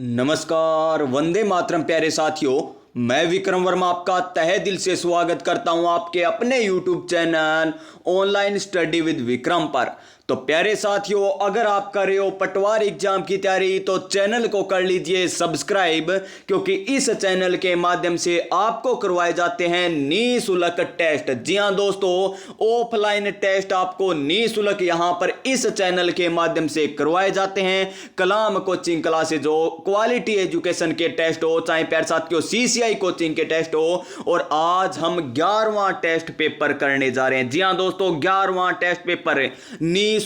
नमस्कार, वंदे मातरम प्यारे साथियों। मैं विक्रम वर्मा आपका तहे दिल से स्वागत करता हूं आपके अपने YouTube channel online study with Vikram पर। तो प्यारे साथियों, अगर आप कर रहे हो पटवार एग्जाम की तैयारी तो चैनल को कर लीजिए सब्सक्राइब, क्योंकि इस चैनल के माध्यम से आपको करवाए जाते हैं निःशुल्क टेस्ट। जी हां दोस्तों, ऑफलाइन टेस्ट आपको निःशुल्क यहां पर इस चैनल के माध्यम से करवाए जाते हैं। कलाम कोचिंग क्लासेज हो, क्वालिटी एजुकेशन के टेस्ट हो, चाहे प्यारे साथियों CCI कोचिंग के टेस्ट हो, और आज हम 11वां टेस्ट पेपर करने जा रहे हैं। जी हां दोस्तों, 11वां टेस्ट पेपर निःशुल्क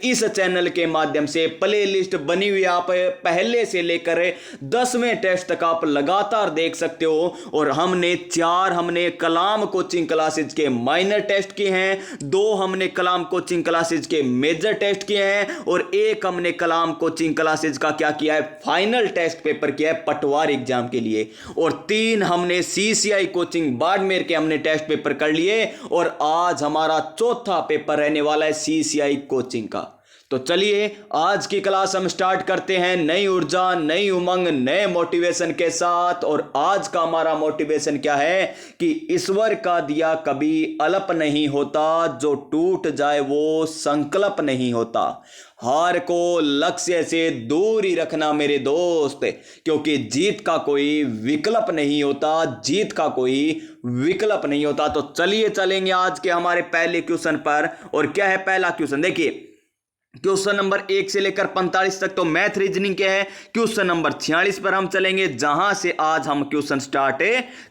इस चैनल के माध्यम से प्ले लिस्ट बनी हुई, आप पहले से लेकर 10वें टेस्ट तक आप लगातार देख सकते हो। और हमने कलाम कोचिंग क्लासेज के माइनर टेस्ट किए हैं, 2 हमने कलाम कोचिंग क्लासेज के मेजर टेस्ट किए हैं, और 1 हमने कलाम कोचिंग क्लासेज का क्या किया है, फाइनल टेस्ट पेपर किया है पटवार एग्जाम के लिए, और 3 हमने CCI कोचिंग बाड़मेर के हमने टेस्ट पेपर कर लिए, और आज हमारा चौथा पेपर रहने वाला है CCI कोचिंग का। तो चलिए आज की क्लास हम स्टार्ट करते हैं नई ऊर्जा, नई उमंग, नए मोटिवेशन के साथ। और आज का हमारा मोटिवेशन क्या है कि ईश्वर का दिया कभी अल्प नहीं होता, जो टूट जाए वो संकल्प नहीं होता। हार को लक्ष्य से दूर ही रखना मेरे दोस्त, क्योंकि जीत का कोई विकल्प नहीं होता, जीत का कोई विकल्प नहीं होता। तो चलिए चलेंगे आज के हमारे पहले क्वेश्चन पर। और क्या है पहला क्वेश्चन, देखिए क्वेश्चन नंबर 1 से लेकर 45 तक तो मैथ रीजनिंग के है। क्वेश्चन नंबर 46 पर हम चलेंगे, जहां से आज हम क्वेश्चन स्टार्ट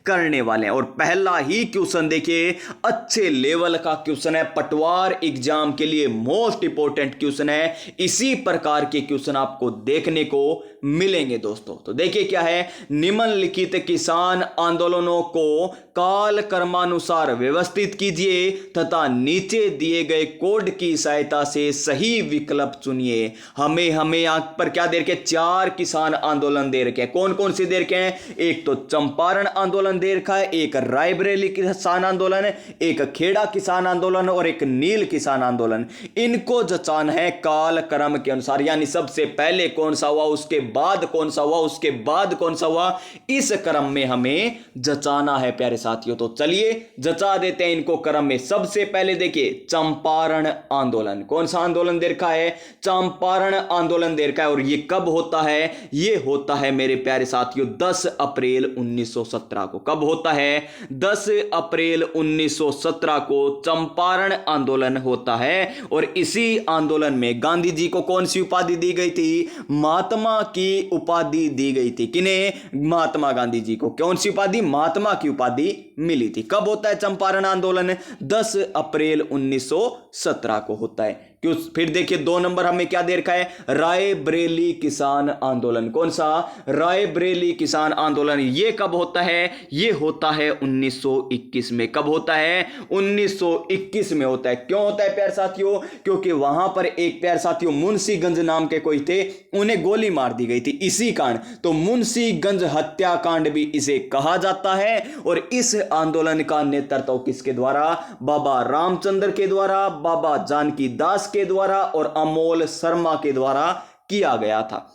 करने वाले हैं। और पहला ही क्वेश्चन देखिए, अच्छे लेवल का क्वेश्चन है, पटवार एग्जाम के लिए मोस्ट इंपोर्टेंट क्वेश्चन है। इसी प्रकार के क्वेश्चन आपको देखने को मिलेंगे दोस्तों। तो देखिए क्या है, निम्नलिखित किसान आंदोलनों को काल क्रमानुसार व्यवस्थित कीजिए तथा नीचे दिए गए कोड की सहायता से सही विकल्प चुनिए। हमें यहां पर क्या दे रखे, 4 किसान आंदोलन दे रखे हैं। कौन कौन से दे रखे हैं, एक तो चंपारण आंदोलन दे रखा है, एक रायबरेली किसान आंदोलन, एक खेड़ा किसान आंदोलन, और एक नील किसान आंदोलन। इनको जचाना है काल क्रम के अनुसार, यानी सबसे पहले कौन सा हुआ, उसके बाद कौन सा हुआ, उसके बाद कौन सा हुआ, इस क्रम में हमें जचाना है प्यारे साथियों। तो चलिए जचा देते हैं इनको क्रम में। सबसे पहले देखिए चंपारण आंदोलन, कौन सा आंदोलन दे रखा है, चंपारण आंदोलन दे रखा है। और ये कब होता है, ये होता है मेरे प्यारे साथियों 10 अप्रैल 1917 को। कब होता है, 10 अप्रैल 1917 को चंपारण आंदोलन होता है। और इसी आंदोलन में गांधी जी को कौन सी उपाधि दी गई थी, महात्मा की उपाधि दी गई थी। किन्हें, महात्मा गांधी जी को कौन सी उपाधि, महात्मा की उपाधि मिली थी। कब होता है चंपारण आंदोलन, 10 अप्रैल 1917 को होता है। फिर देखिए 2 नंबर हमें क्या दे रखा है, रायबरेली किसान आंदोलन। कौन सा, रायबरेली किसान आंदोलन। ये कब होता है, ये होता है 1921 में। कब होता है, 1921 में होता है। क्यों होता है प्यारे साथियों, क्योंकि वहां पर एक प्यारे साथियों मुंशीगंज नाम के कोई थे, उन्हें गोली मार दी गई थी, इसी कांड। तो मुंशीगंज हत्याकांड भी इसे कहा जाता है। और इस आंदोलन का नेतृत्व किसके द्वारा, बाबा रामचंद्र के द्वारा, बाबा जानकी दास के द्वारा और अमोल शर्मा के द्वारा किया गया था।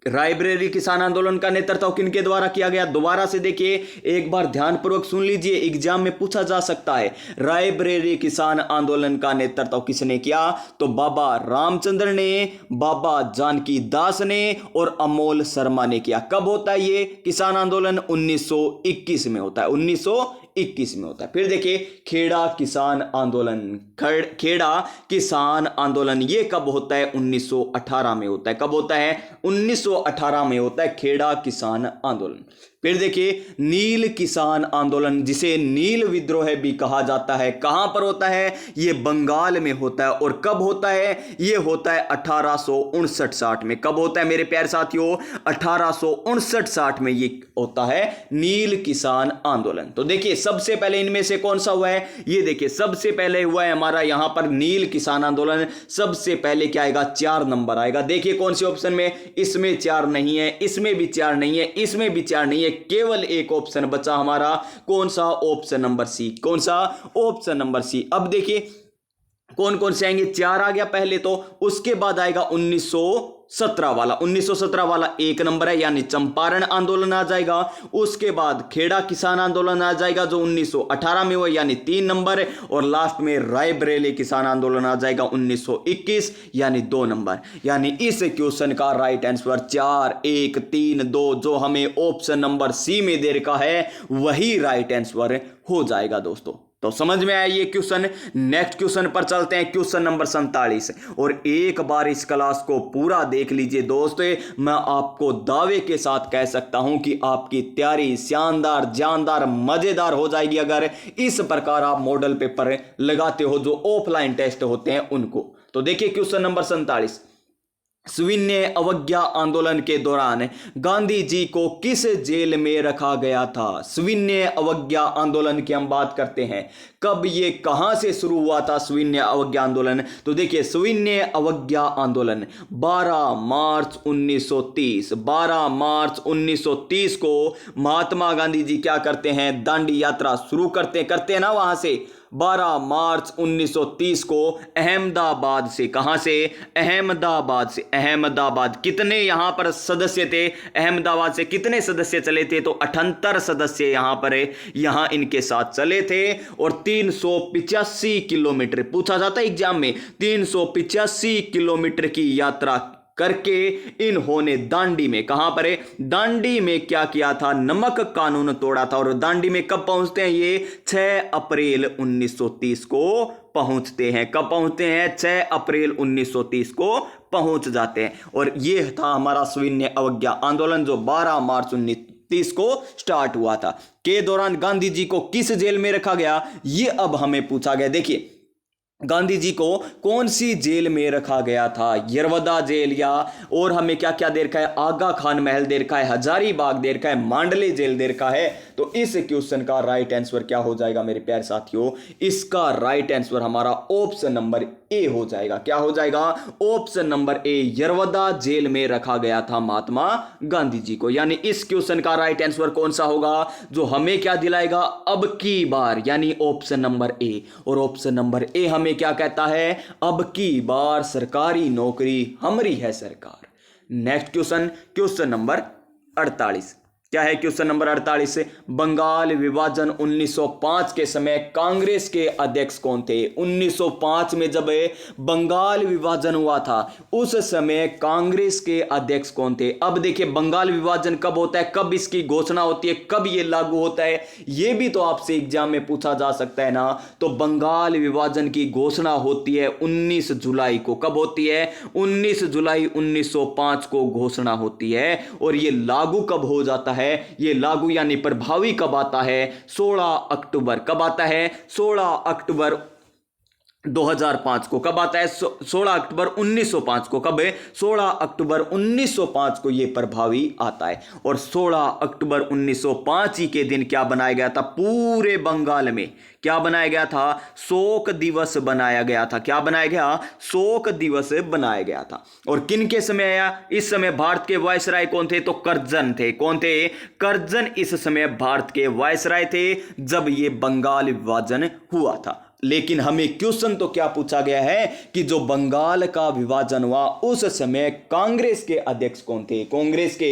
रायबरेली किसान आंदोलन का नेतृत्व किनके द्वारा किया गया, दोबारा से देखिए एक बार ध्यानपूर्वक सुन लीजिए, एग्जाम में पूछा जा सकता है। रायबरेली किसान आंदोलन का नेतृत्व किसने किया, तो बाबा रामचंद्र ने, बाबा जानकी दास ने और अमोल शर्मा ने किया। कब होता है ये किसान आंदोलन, 1921 में होता है, 1921 में होता है। फिर देखिए खेड़ा किसान आंदोलन, खेड़ा किसान आंदोलन ये कब होता है, 1918 में होता है। कब होता है, 1918 में होता है खेड़ा किसान आंदोलन। फिर देखिए नील किसान आंदोलन, जिसे नील विद्रोह भी कहा जाता है, कहां पर होता है, ये बंगाल में होता है। और कब होता है, ये होता है 1859-60 में। कब होता है मेरे प्यारे साथियों, 1859-60 में ये होता है नील किसान आंदोलन। तो देखिए सबसे पहले इनमें से कौन सा हुआ है, ये देखिए सबसे पहले हुआ है हमारा यहां पर नील किसान आंदोलन। सबसे पहले क्या आएगा, 4 नंबर आएगा। देखिए कौन से ऑप्शन में, इसमें 4 नहीं है, इसमें भी 4 नहीं है, इसमें भी 4 नहीं है, केवल एक ऑप्शन बचा हमारा, कौन सा, ऑप्शन नंबर सी। कौन सा, ऑप्शन नंबर सी। अब देखिए कौन कौन से आएंगे, 4 आ गया पहले तो, उसके बाद आएगा 19 1917 वाला 1917 वाला एक नंबर है, यानी चंपारण आंदोलन आ जाएगा। उसके बाद खेड़ा किसान आंदोलन आ जाएगा जो 1918 में हुआ, यानी 3 नंबर। और लास्ट में रायबरेली किसान आंदोलन आ जाएगा 1921, यानी 2 नंबर। यानी इस क्वेश्चन का राइट आंसर 4 1 3 2 जो हमें ऑप्शन नंबर सी में दे रखा है वही राइट आंसर हो जाएगा दोस्तों। तो समझ में आया ये क्वेश्चन। नेक्स्ट क्वेश्चन पर चलते हैं, क्वेश्चन नंबर 47। और एक बार इस क्लास को पूरा देख लीजिए दोस्तों, मैं आपको दावे के साथ कह सकता हूं कि आपकी तैयारी शानदार, जानदार, मजेदार हो जाएगी अगर इस प्रकार आप मॉडल पेपर लगाते हो जो ऑफलाइन टेस्ट होते हैं उनको। तो देखिए क्वेश्चन नंबर 47, सविनय अवज्ञा आंदोलन के दौरान गांधी जी को किस जेल में रखा गया था? सविनय अवज्ञा आंदोलन की हम बात करते हैं, कब ये कहां से शुरू हुआ था सविनय अवज्ञा आंदोलन? तो देखिए सविनय अवज्ञा आंदोलन 12 मार्च 1930, 12 मार्च 1930 को महात्मा गांधी जी क्या करते हैं, दांडी यात्रा शुरू करते हैं ना वहां से। 12 मार्च 1930 को अहमदाबाद से, कहां से? अहमदाबाद से। अहमदाबाद कितने यहां पर सदस्य थे? अहमदाबाद से कितने सदस्य चले थे? तो 78 सदस्य यहां पर यहां इनके साथ चले थे। और 385 किलोमीटर, पूछा जाता है एग्जाम में, 385 किलोमीटर की यात्रा करके इन्होंने दांडी में, कहां पर है? दांडी में क्या किया था? नमक कानून तोड़ा था। और दांडी में कब पहुंचते हैं ये? 6 अप्रैल 1930 को पहुंचते हैं। कब पहुंचते हैं? 6 अप्रैल 1930 को पहुंच जाते हैं। और ये था हमारा सविनय अवज्ञा आंदोलन जो 12 मार्च 1930 को स्टार्ट हुआ था। के दौरान गांधी जी को किस जेल में रखा गया, ये अब हमें पूछा गया। देखिए गांधी जी को कौन सी जेल में रखा गया था? यरवदा जेल, या और हमें क्या क्या दे रखा है? आगा खान महल दे रखा है, हजारीबाग दे रखा है, मांडले जेल दे रखा है। तो इस क्वेश्चन का राइट आंसर क्या हो जाएगा मेरे प्यारे साथियों? इसका राइट आंसर हमारा ऑप्शन नंबर ए हो जाएगा। क्या हो जाएगा? Option number A, Yerwada jail में रखा गया था महात्मा गांधी जी को। यानी इस क्वेश्चन का राइट आंसर कौन सा होगा जो हमें क्या दिलाएगा अब की बार, यानी ऑप्शन नंबर ए। और ऑप्शन नंबर ए हमें क्या कहता है? अब की बार सरकारी नौकरी हमारी है सरकार। Next question, question number 48। क्या है क्वेश्चन नंबर 48? बंगाल विभाजन 1905 के समय कांग्रेस के अध्यक्ष कौन थे? 1905 में जब बंगाल विभाजन हुआ था उस समय कांग्रेस के अध्यक्ष कौन थे? अब देखिए बंगाल विभाजन कब होता है, कब इसकी घोषणा होती है, कब यह लागू होता है, यह भी तो आपसे एग्जाम में पूछा जा सकता है ना। तो बंगाल विभाजन की घोषणा होती है 19 जुलाई को। कब होती है? 19 जुलाई 1905 को घोषणा होती है। और यह लागू कब हो जाता है? ये लागू यानी प्रभावी कब आता है? 16 अक्टूबर। कब आता है? 16 अक्टूबर 2005 को। कब आता है? 16 अक्टूबर 1905 को। कब है? 16 अक्टूबर 1905 को यह प्रभावी आता है। और 16 अक्टूबर 1905 ही के दिन क्या बनाया गया था? पूरे बंगाल में क्या बनाया गया था? शोक दिवस बनाया गया था। क्या बनाया गया? शोक दिवस बनाया गया था। और किन के समय आया? इस समय भारत के वायसराय कौन थे? तो कर्जन थे। कौन थे? कर्जन इस समय भारत के वायसराय थे जब यह बंगाल विभाजन हुआ था। लेकिन हमें क्वेश्चन तो क्या पूछा गया है कि जो बंगाल का विभाजन हुआ उस समय कांग्रेस के अध्यक्ष कौन थे? कांग्रेस के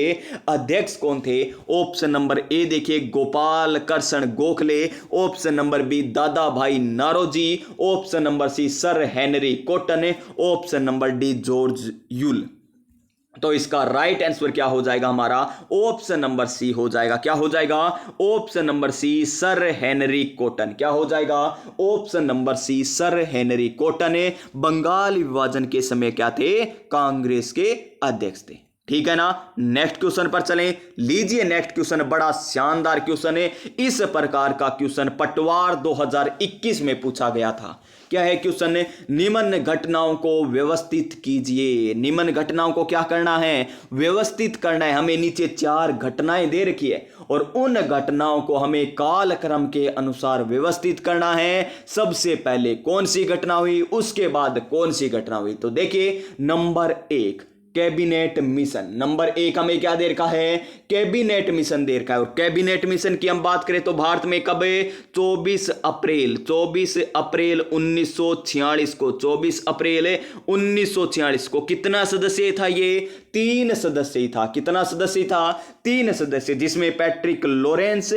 अध्यक्ष कौन थे? ऑप्शन नंबर ए देखिए Gopal Krishna Gokhale, option number B Dada Bhai Naoroji, option number C sir Henry Cotton, option number D George Yule. तो इसका राइट आंसर क्या हो जाएगा हमारा? ऑप्शन नंबर सी हो जाएगा। क्या हो जाएगा? Option number C sir Henry Cotton. क्या हो जाएगा? Option number C sir Henry Cotton Bengal विभाजन के समय क्या थे? कांग्रेस के अध्यक्ष थे। ठीक है ना। नेक्स्ट क्वेश्चन पर चलें। लीजिए नेक्स्ट क्वेश्चन बड़ा शानदार क्वेश्चन है। इस प्रकार का क्वेश्चन पटवार 2021 में पूछा गया था। क्या है क्वेश्चन? निम्न घटनाओं को व्यवस्थित कीजिए। निम्न घटनाओं को क्या करना है? व्यवस्थित करना है। हमें नीचे 4 घटनाएं दे रखी है और उन घटनाओं को हमें कालक्रम के अनुसार व्यवस्थित करना है। सबसे पहले कौन सी घटना हुई, उसके बाद कौन सी घटना हुई। तो देखिए नंबर 1 कैबिनेट मिशन। नंबर 1 हमें क्या दे रखा है? कैबिनेट मिशन दे रखा है। और कैबिनेट मिशन की हम बात करें तो भारत में कब है? 24 अप्रैल 1946 को, 24 अप्रैल 1946 को। कितना सदस्य था ये? 3 सदस्य था। कितना सदस्य था? 3 सदस्य, जिसमें पैट्रिक लॉरेंस,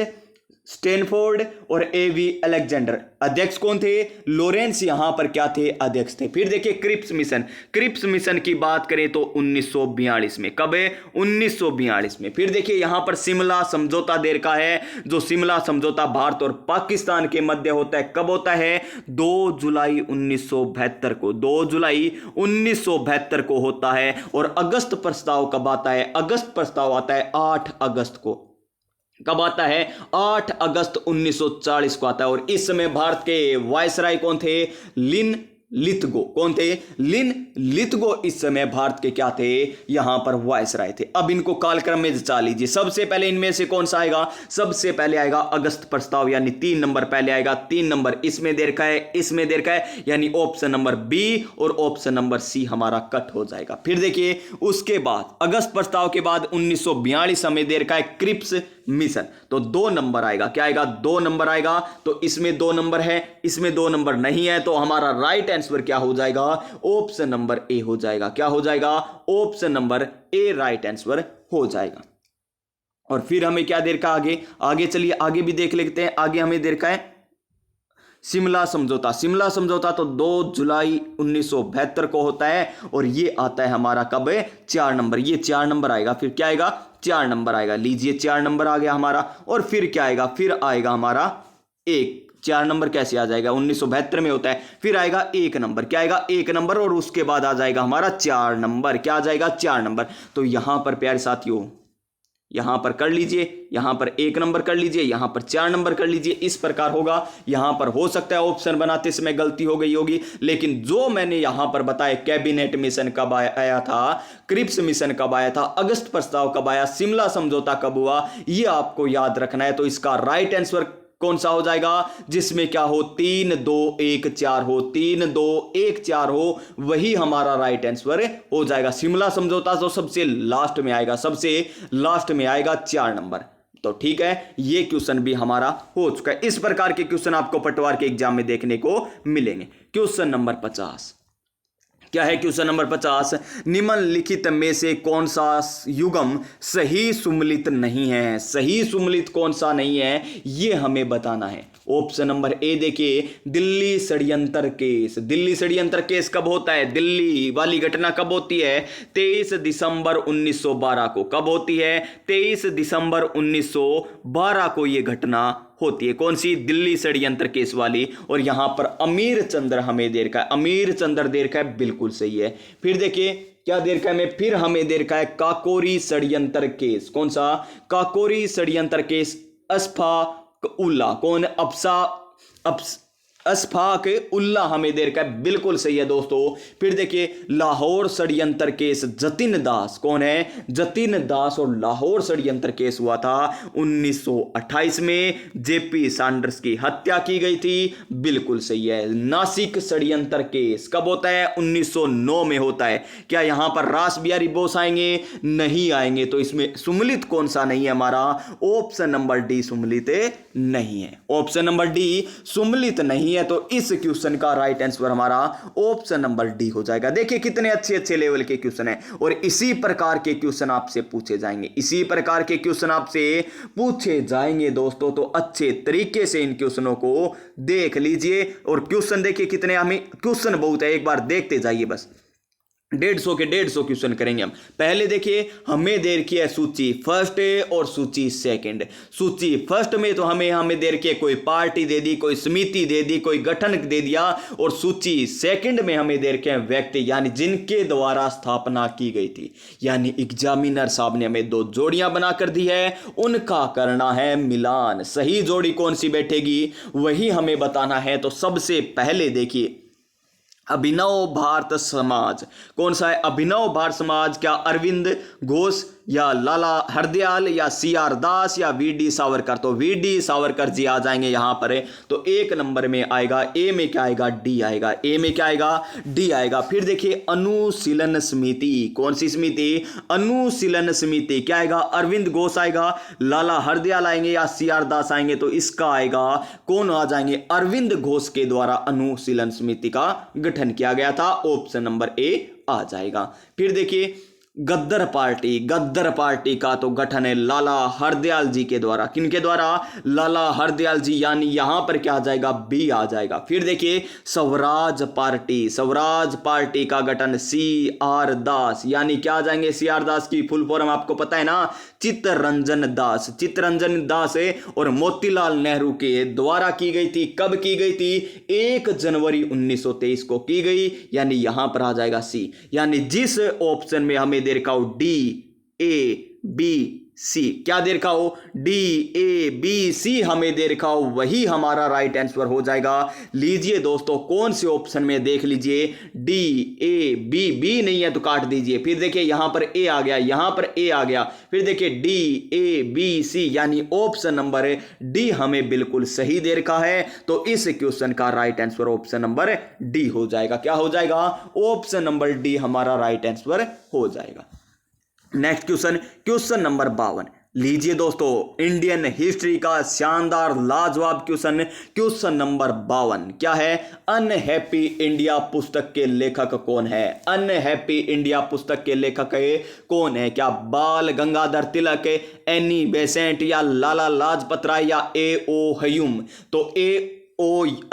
स्टैनफोर्ड और एवी अलेक्जेंडर अध्यक्ष कौन थे? लॉरेंस यहां पर क्या थे? अध्यक्ष थे। फिर देखिए क्रिप्स मिशन। क्रिप्स मिशन की बात करें तो 1942 में। कब है? 1942 में। फिर देखिए यहां पर शिमला समझौता दे रखा है। जो शिमला समझौता भारत और पाकिस्तान के मध्य होता है, कब होता है? 2 जुलाई 1972 को। 2 जुलाई 1972 को होता है। और अगस्त प्रस्ताव कब आता है? अगस्त प्रस्ताव आता है 8 अगस्त को। कब आता है? 8 अगस्त 1940 को आता है। और इस समय भारत के वायसराय कौन थे? लिन लिथगो। कौन थे? लिन लिथगो इस समय भारत के क्या थे? यहां पर वायसराय थे। अब इनको कालक्रम में जचा लीजिए। सबसे पहले इनमें से कौन सा आएगा? सबसे पहले आएगा अगस्त प्रस्ताव, यानी 3 नंबर पहले आएगा। 3 नंबर इसमें दे रखा है, इसमें दे रखा है, यानी ऑप्शन नंबर बी और ऑप्शन नंबर सी हमारा कट हो जाएगा। फिर देखिए उसके बाद अगस्त प्रस्ताव के बाद 1942 हमें दे रखा है क्रिप्स मिशन। तो 2 नंबर आएगा। क्या आएगा? 2 नंबर आएगा। तो इसमें 2 नंबर है, इसमें 2 नंबर नहीं है, तो हमारा राइट आंसर क्या हो जाएगा? ऑप्शन नंबर ए हो जाएगा। क्या हो जाएगा? Option number A right answer हो जाएगा। और फिर हमें क्या दे रखा आगे? आगे चलिए आगे भी देख लेते हैं। आगे हमें दे रखा है शिमला समझौता। शिमला समझौता तो 2 जुलाई 1972 को होता है। और ये आता है हमारा कब है? 4 नंबर। ये 4 नंबर आएगा। फिर क्या आएगा? 4 नंबर आएगा। लीजिए 4 नंबर आ गया हमारा। और फिर क्या आएगा? फिर आएगा हमारा 1। 4 नंबर कैसे आ जाएगा? 1972 में होता है। फिर आएगा 1 नंबर। क्या आएगा? 1 नंबर। और उसके बाद आ जाएगा हमारा 4 नंबर। क्या आ जाएगा? 4 नंबर। तो यहां पर प्यारे साथियों यहां पर कर लीजिए, यहां पर 1 नंबर कर लीजिए, यहां पर 4 नंबर कर लीजिए। इस प्रकार होगा। यहां पर हो सकता है ऑप्शन बनाते समय गलती हो गई होगी, लेकिन जो मैंने यहां पर बताया कैबिनेट मिशन कब आया था, क्रिप्स मिशन कब आया था, अगस्त प्रस्ताव कब आया, शिमला समझौता कब हुआ, यह आपको याद रखना है। तो इसका राइट आंसर कौन सा हो जाएगा? जिसमें क्या हो? 3 2 1 4 हो, 3 2 1 4 हो, वही हमारा राइट आंसर हो जाएगा। शिमला समझौता तो सबसे लास्ट में आएगा, सबसे लास्ट में आएगा 4 नंबर। तो ठीक है, ये क्वेश्चन भी हमारा हो चुका है। इस प्रकार के क्वेश्चन आपको पटवार के एग्जाम में देखने को मिलेंगे। क्वेश्चन नंबर 50 क्या है? क्वेश्चन नंबर 50, निम्नलिखित में से कौन सा युग्म सही सुमेलित नहीं है? सही सुमेलित कौन सा नहीं है, यह हमें बताना है। ऑप्शन नंबर ए देखिए, दिल्ली षड्यंत्र केस। दिल्ली षड्यंत्र केस कब होता है? दिल्ली वाली घटना कब होती है? 23 दिसंबर 1912 को। कब होती है? 23 दिसंबर 1912 को यह घटना होती है। कौन सी? दिल्ली षड्यंत्र केस वाली। और यहां पर अमीर चंद्र हमें दे रखा है, अमीर चंद्र दे रखा है, बिल्कुल सही है। फिर देखिए क्या दे रखा है हमें? फिर हमें दे रखा है काकोरी षड्यंत्र केस। कौन सा? काकोरी षड्यंत्र केस। अशफाक उल्ला। कौन? अशफाक उल्ला हमें दे रखा है, बिल्कुल सही है दोस्तों। फिर देखिए लाहौर षड्यंत्र केस, जतिन दास। कौन है? जतिन दास। और लाहौर षड्यंत्र केस हुआ था 1928 में, जेपी सैंडर्स की हत्या की गई थी, बिल्कुल सही है। नासिक षड्यंत्र केस कब होता है? 1909 में होता है। क्या यहां पर रास बिहारी बोस आएंगे? नहीं आएंगे। तो इसमें सुमेलित कौन सा नहीं है हमारा? ऑप्शन नंबर डी सुमेलित नहीं है। ऑप्शन नंबर डी सुमेलित नहीं है। तो इस क्वेश्चन का राइट आंसर हमारा ऑप्शन नंबर डी हो जाएगा। देखिए कितने अच्छे अच्छे लेवल के क्वेश्चन हैं, और इसी प्रकार के क्वेश्चन आपसे पूछे जाएंगे, इसी प्रकार के क्वेश्चन आपसे पूछे जाएंगे दोस्तों। तो अच्छे तरीके से इन क्वेश्चनों को देख लीजिए। और क्वेश्चन देखिए कितने, हमें क्वेश्चन बहुत है, एक बार देखते जाइए बस। 150 के 150 क्वेश्चन करेंगे हम। पहले देखिए हमें दे रखी है सूची फर्स्ट और सूची सेकंड। सूची फर्स्ट में तो हमें दे रखी है कोई पार्टी दे दी, कोई समिति दे दी, कोई गठन दे दिया। और सूची सेकंड में हमें दे रखे हैं व्यक्ति, यानी जिनके द्वारा स्थापना की गई थी। यानी एग्जामिनर साहब ने हमें 2 जोड़ियां बना कर दी है, उनका करना है मिलान। सही जोड़ी कौन सी बैठेगी वही हमें बताना है। तो सबसे पहले देखिए अभिनव भारत समाज। कौन सा है? अभिनव भारत समाज। क्या अरविंद घोष या लाला हरदयाल या सी आर दास या वी डी सावरकर। तो वी डी सावरकर जी आ जाएंगे यहां पर। तो एक नंबर में आएगा, ए में क्या आएगा, डी आएगा। ए में क्या आएगा, डी आएगा। फिर देखिए अनुशीलन समिति, कौन सी समिति, अनुशीलन समिति, क्या आएगा, अरविंद घोष आएगा, लाला हरदयाल आएंगे या सी आर दास आएंगे। तो इसका आएगा, कौन आ जाएंगे, अरविंद घोष के द्वारा अनुशीलन समिति का गठन किया गया था। ऑप्शन नंबर ए आ जाएगा। फिर देखिए गद्दर पार्टी, गद्दर पार्टी का तो गठन है लाला हरदयाल जी के द्वारा। किनके द्वारा, लाला हरदयाल जी, यानी यहां पर क्या आ जाएगा, बी आ जाएगा। फिर देखिए स्वराज पार्टी, स्वराज पार्टी का गठन सी आर दास, यानी क्या आ जाएंगे, सी आर दास की फुल फॉर्म आपको पता है ना, चित्तरंजन दास, चित्तरंजन दास है और मोतीलाल नेहरू के द्वारा की गई थी। कब की गई थी, 1 जनवरी 1923 को की गई, यानी यहां पर आ जाएगा सी। यानी जिस ऑप्शन में हमें दे रखा हो डी ए बी सी, क्या दे रखा हो, डी ए बी सी हमें दे रखा हो, वही हमारा राइट आंसर हो जाएगा। लीजिए दोस्तों कौन से ऑप्शन में, देख लीजिए डी ए बी, बी नहीं है तो काट दीजिए। फिर देखिए यहां पर ए आ गया, यहां पर ए आ गया। फिर देखिए डी ए बी सी, यानी ऑप्शन नंबर डी हमें बिल्कुल सही दे रखा है। तो इस क्वेश्चन का right answer option number D हो जाएगा। क्या हो जाएगा, ऑप्शन नंबर डी हमारा राइट आंसर हो जाएगा। Next question, question number 52। लीजिए दोस्तों इंडियन हिस्ट्री का शानदार लाजवाब क्वेश्चन, क्वेश्चन नंबर 52 क्या है, अनहैप्पी इंडिया पुस्तक के लेखक कौन है, अनहैप्पी इंडिया पुस्तक के लेखक कौन है, क्या बाल गंगाधर तिलक, एनी बेसेंट या लाला लाजपत राय या ए ओ ह्यूम। तो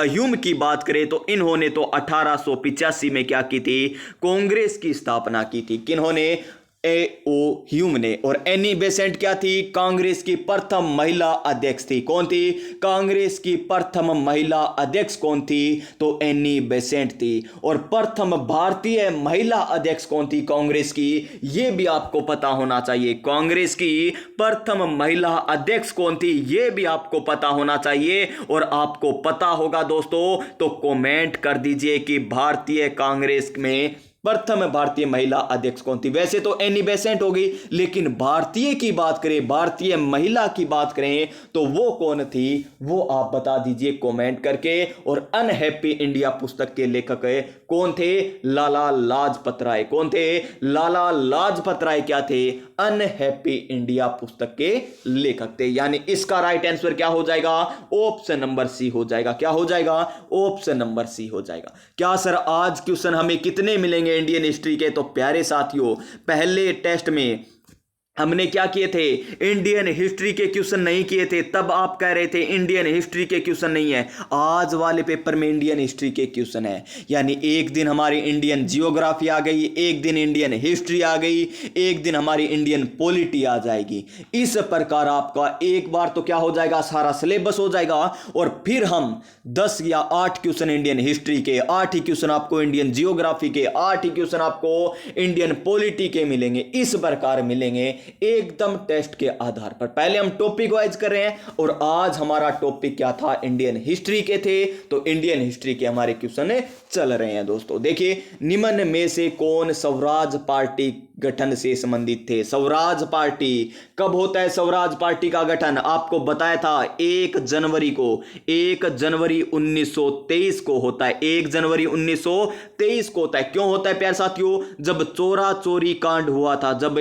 ह्यूम की बात करें तो इन्होंने तो 1885 में क्या की थी, कांग्रेस की स्थापना की थी। किन्होंने, ए ओ ह्यूम ने। और एनी बेसेंट क्या थी, कांग्रेस की प्रथम महिला अध्यक्ष थी। कौन थी, कांग्रेस की प्रथम महिला अध्यक्ष कौन थी, तो एनी बेसेंट थी। और प्रथम भारतीय महिला अध्यक्ष कौन थी कांग्रेस की, यह भी आपको पता होना चाहिए। कांग्रेस की प्रथम महिला अध्यक्ष कौन थी, यह भी आपको पता होना चाहिए। और आपको पता होगा दोस्तों तो कमेंट कर दीजिए कि भारतीय कांग्रेस में प्रथम भारतीय महिला अध्यक्ष कौन थी। वैसे तो एनी बेसेंट हो गई, लेकिन भारतीय की बात करें, भारतीय महिला की बात करें तो वो कौन थी, वो आप बता दीजिए कमेंट करके। और अनहैप्पी इंडिया पुस्तक के लेखक कौन थे, लाला लाजपत राय। कौन थे, लाला लाजपत राय क्या थे, अनहैप्पी इंडिया पुस्तक के लेखक थे। यानी इसका राइट आंसर क्या हो जाएगा, ऑप्शन नंबर सी हो जाएगा। क्या हो जाएगा, ऑप्शन नंबर सी हो जाएगा। क्या सर आज क्वेश्चन हमें कितने मिलेंगे इंडियन हिस्ट्री के, तो प्यारे साथियों पहले टेस्ट में हमने क्या किए थे, इंडियन हिस्ट्री के क्वेश्चन नहीं किए थे, तब आप कह रहे थे इंडियन हिस्ट्री के क्वेश्चन नहीं है। आज वाले पेपर में इंडियन हिस्ट्री के क्वेश्चन है। यानी एक दिन हमारी इंडियन जियोग्राफी आ गई, एक दिन इंडियन हिस्ट्री आ गई, एक दिन हमारी इंडियन पॉलिटी आ जाएगी। इस प्रकार आपका एक बार तो क्या हो जाएगा, सारा सिलेबस हो जाएगा। और फिर हम 10 या 8 क्वेश्चन इंडियन हिस्ट्री के, 8 ही क्वेश्चन आपको इंडियन जियोग्राफी के, 8 ही क्वेश्चन आपको इंडियन पॉलिटी के मिलेंगे। इस प्रकार मिलेंगे एकदम टेस्ट के आधार पर। पहले हम टॉपिक वाइज कर रहे हैं और आज हमारा टॉपिक क्या था, इंडियन हिस्ट्री के थे। तो इंडियन हिस्ट्री के हमारे क्वेश्चन चल रहे हैं दोस्तों। देखिए निम्न में से कौन स्वराज पार्टी गठन से संबंधित थे। स्वराज पार्टी कब होता है, स्वराज पार्टी का गठन आपको बताया था 1 जनवरी को, 1 जनवरी 1923 को होता है। 1 जनवरी 1923 को होता है। क्यों होता है प्यारे साथियों, जब चोरा चोरी कांड हुआ था, जब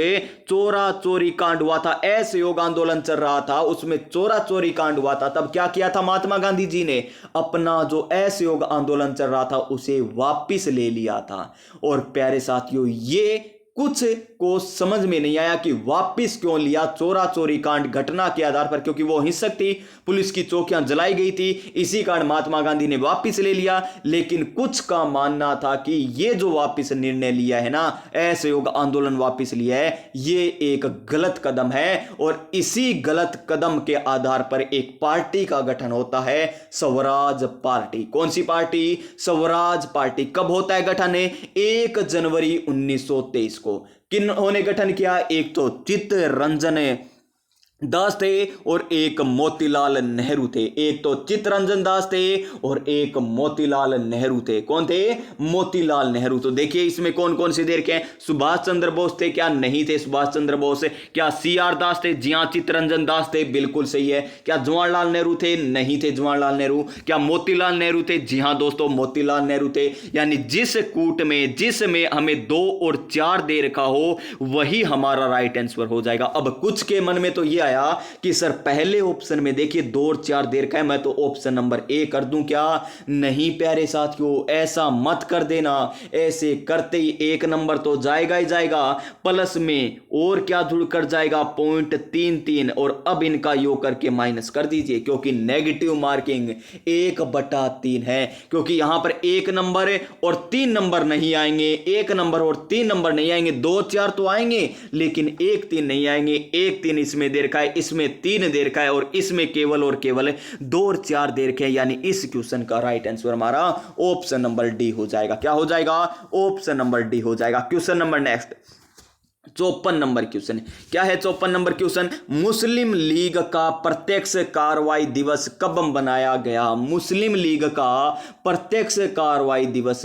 चोरा चोरी कांड हुआ था, असहयोग आंदोलन चल रहा था, उसमें चोरा चोरी कांड हुआ था। तब क्या किया था महात्मा गांधी जी ने, अपना जो असहयोग आंदोलन चल रहा था उसे वापिस ले लिया था। और प्यारे साथियों ये कुछ को समझ में नहीं आया कि वापिस क्यों लिया चोरा चोरी कांड घटना के आधार पर, क्योंकि वो हिंसक थी, पुलिस की चौकियां जलाई गई थी, इसी कारण महात्मा गांधी ने वापिस ले लिया। लेकिन कुछ का मानना था कि ये जो वापिस निर्णय लिया है ना, असहयोग आंदोलन वापिस लिया है, ये एक गलत कदम है। और इसी गलत कदम के आधार पर एक पार्टी का गठन होता है, स्वराज पार्टी। कौन सी पार्टी, स्वराज पार्टी। कब होता है गठन, 1 जनवरी 1923 को। किन्होंने गठन किया, एक तो चित्तरंजन दास थे और एक मोतीलाल नेहरू थे। एक तो चित्तरंजन दास थे और एक मोतीलाल नेहरू थे। कौन थे? मोतीलाल नेहरू। तो देखिए इसमें कौन कौन से दे रखे हैं। सुभाष चंद्र बोस थे क्या? नहीं थे सुभाष चंद्र बोस। क्या CR दास थे? जी हां। चित्तरंजन दास थे, बिल्कुल सही है। क्या जवाहरलाल नेहरू थे? नहीं थे जवाहरलाल नेहरू। क्या मोतीलाल नेहरू थे? जी हां दोस्तों, मोतीलाल नेहरू थे। यानी जिस कूट में जिसमें हमें 2 और 4 दे रखा हो वही हमारा राइट आंसर हो जाएगा। अब कुछ के मन में तो ये कि सर पहले ऑप्शन में देखिए 2 और 4 देर का है, मैं तो ऑप्शन नंबर ए कर दूं क्या? नहीं प्यारे साथियों, ऐसा मत कर देना। ऐसे करते ही 1 नंबर तो जाएगा ही जाएगा, प्लस में और क्या जुड़ कर जाएगा? 0.33। और अब इनका योग करके माइनस कर दीजिए, क्योंकि नेगेटिव मार्किंग 1/3 है। क्योंकि यहां पर 1 नंबर और 3 नंबर नहीं आएंगे, 1 नंबर और 3 नंबर नहीं आएंगे। 2 4 तो आएंगे लेकिन 1 3 नहीं आएंगे। 1 3 इसमें दे रखा है, इसमें 3 दे रखा है और इसमें केवल और केवल 2 और 4 दे रखे हैं। यानी इस क्वेश्चन का राइट आंसर हमारा ऑप्शन नंबर डी हो जाएगा। क्या हो जाएगा? ऑप्शन नंबर डी हो जाएगा। Question number next 54 number question. क्या है 54 नंबर क्वेश्चन? मुस्लिम लीग का प्रत्यक्ष कार्रवाई दिवस कब मनाया गया? मुस्लिम लीग का प्रत्यक्ष कार्रवाई दिवस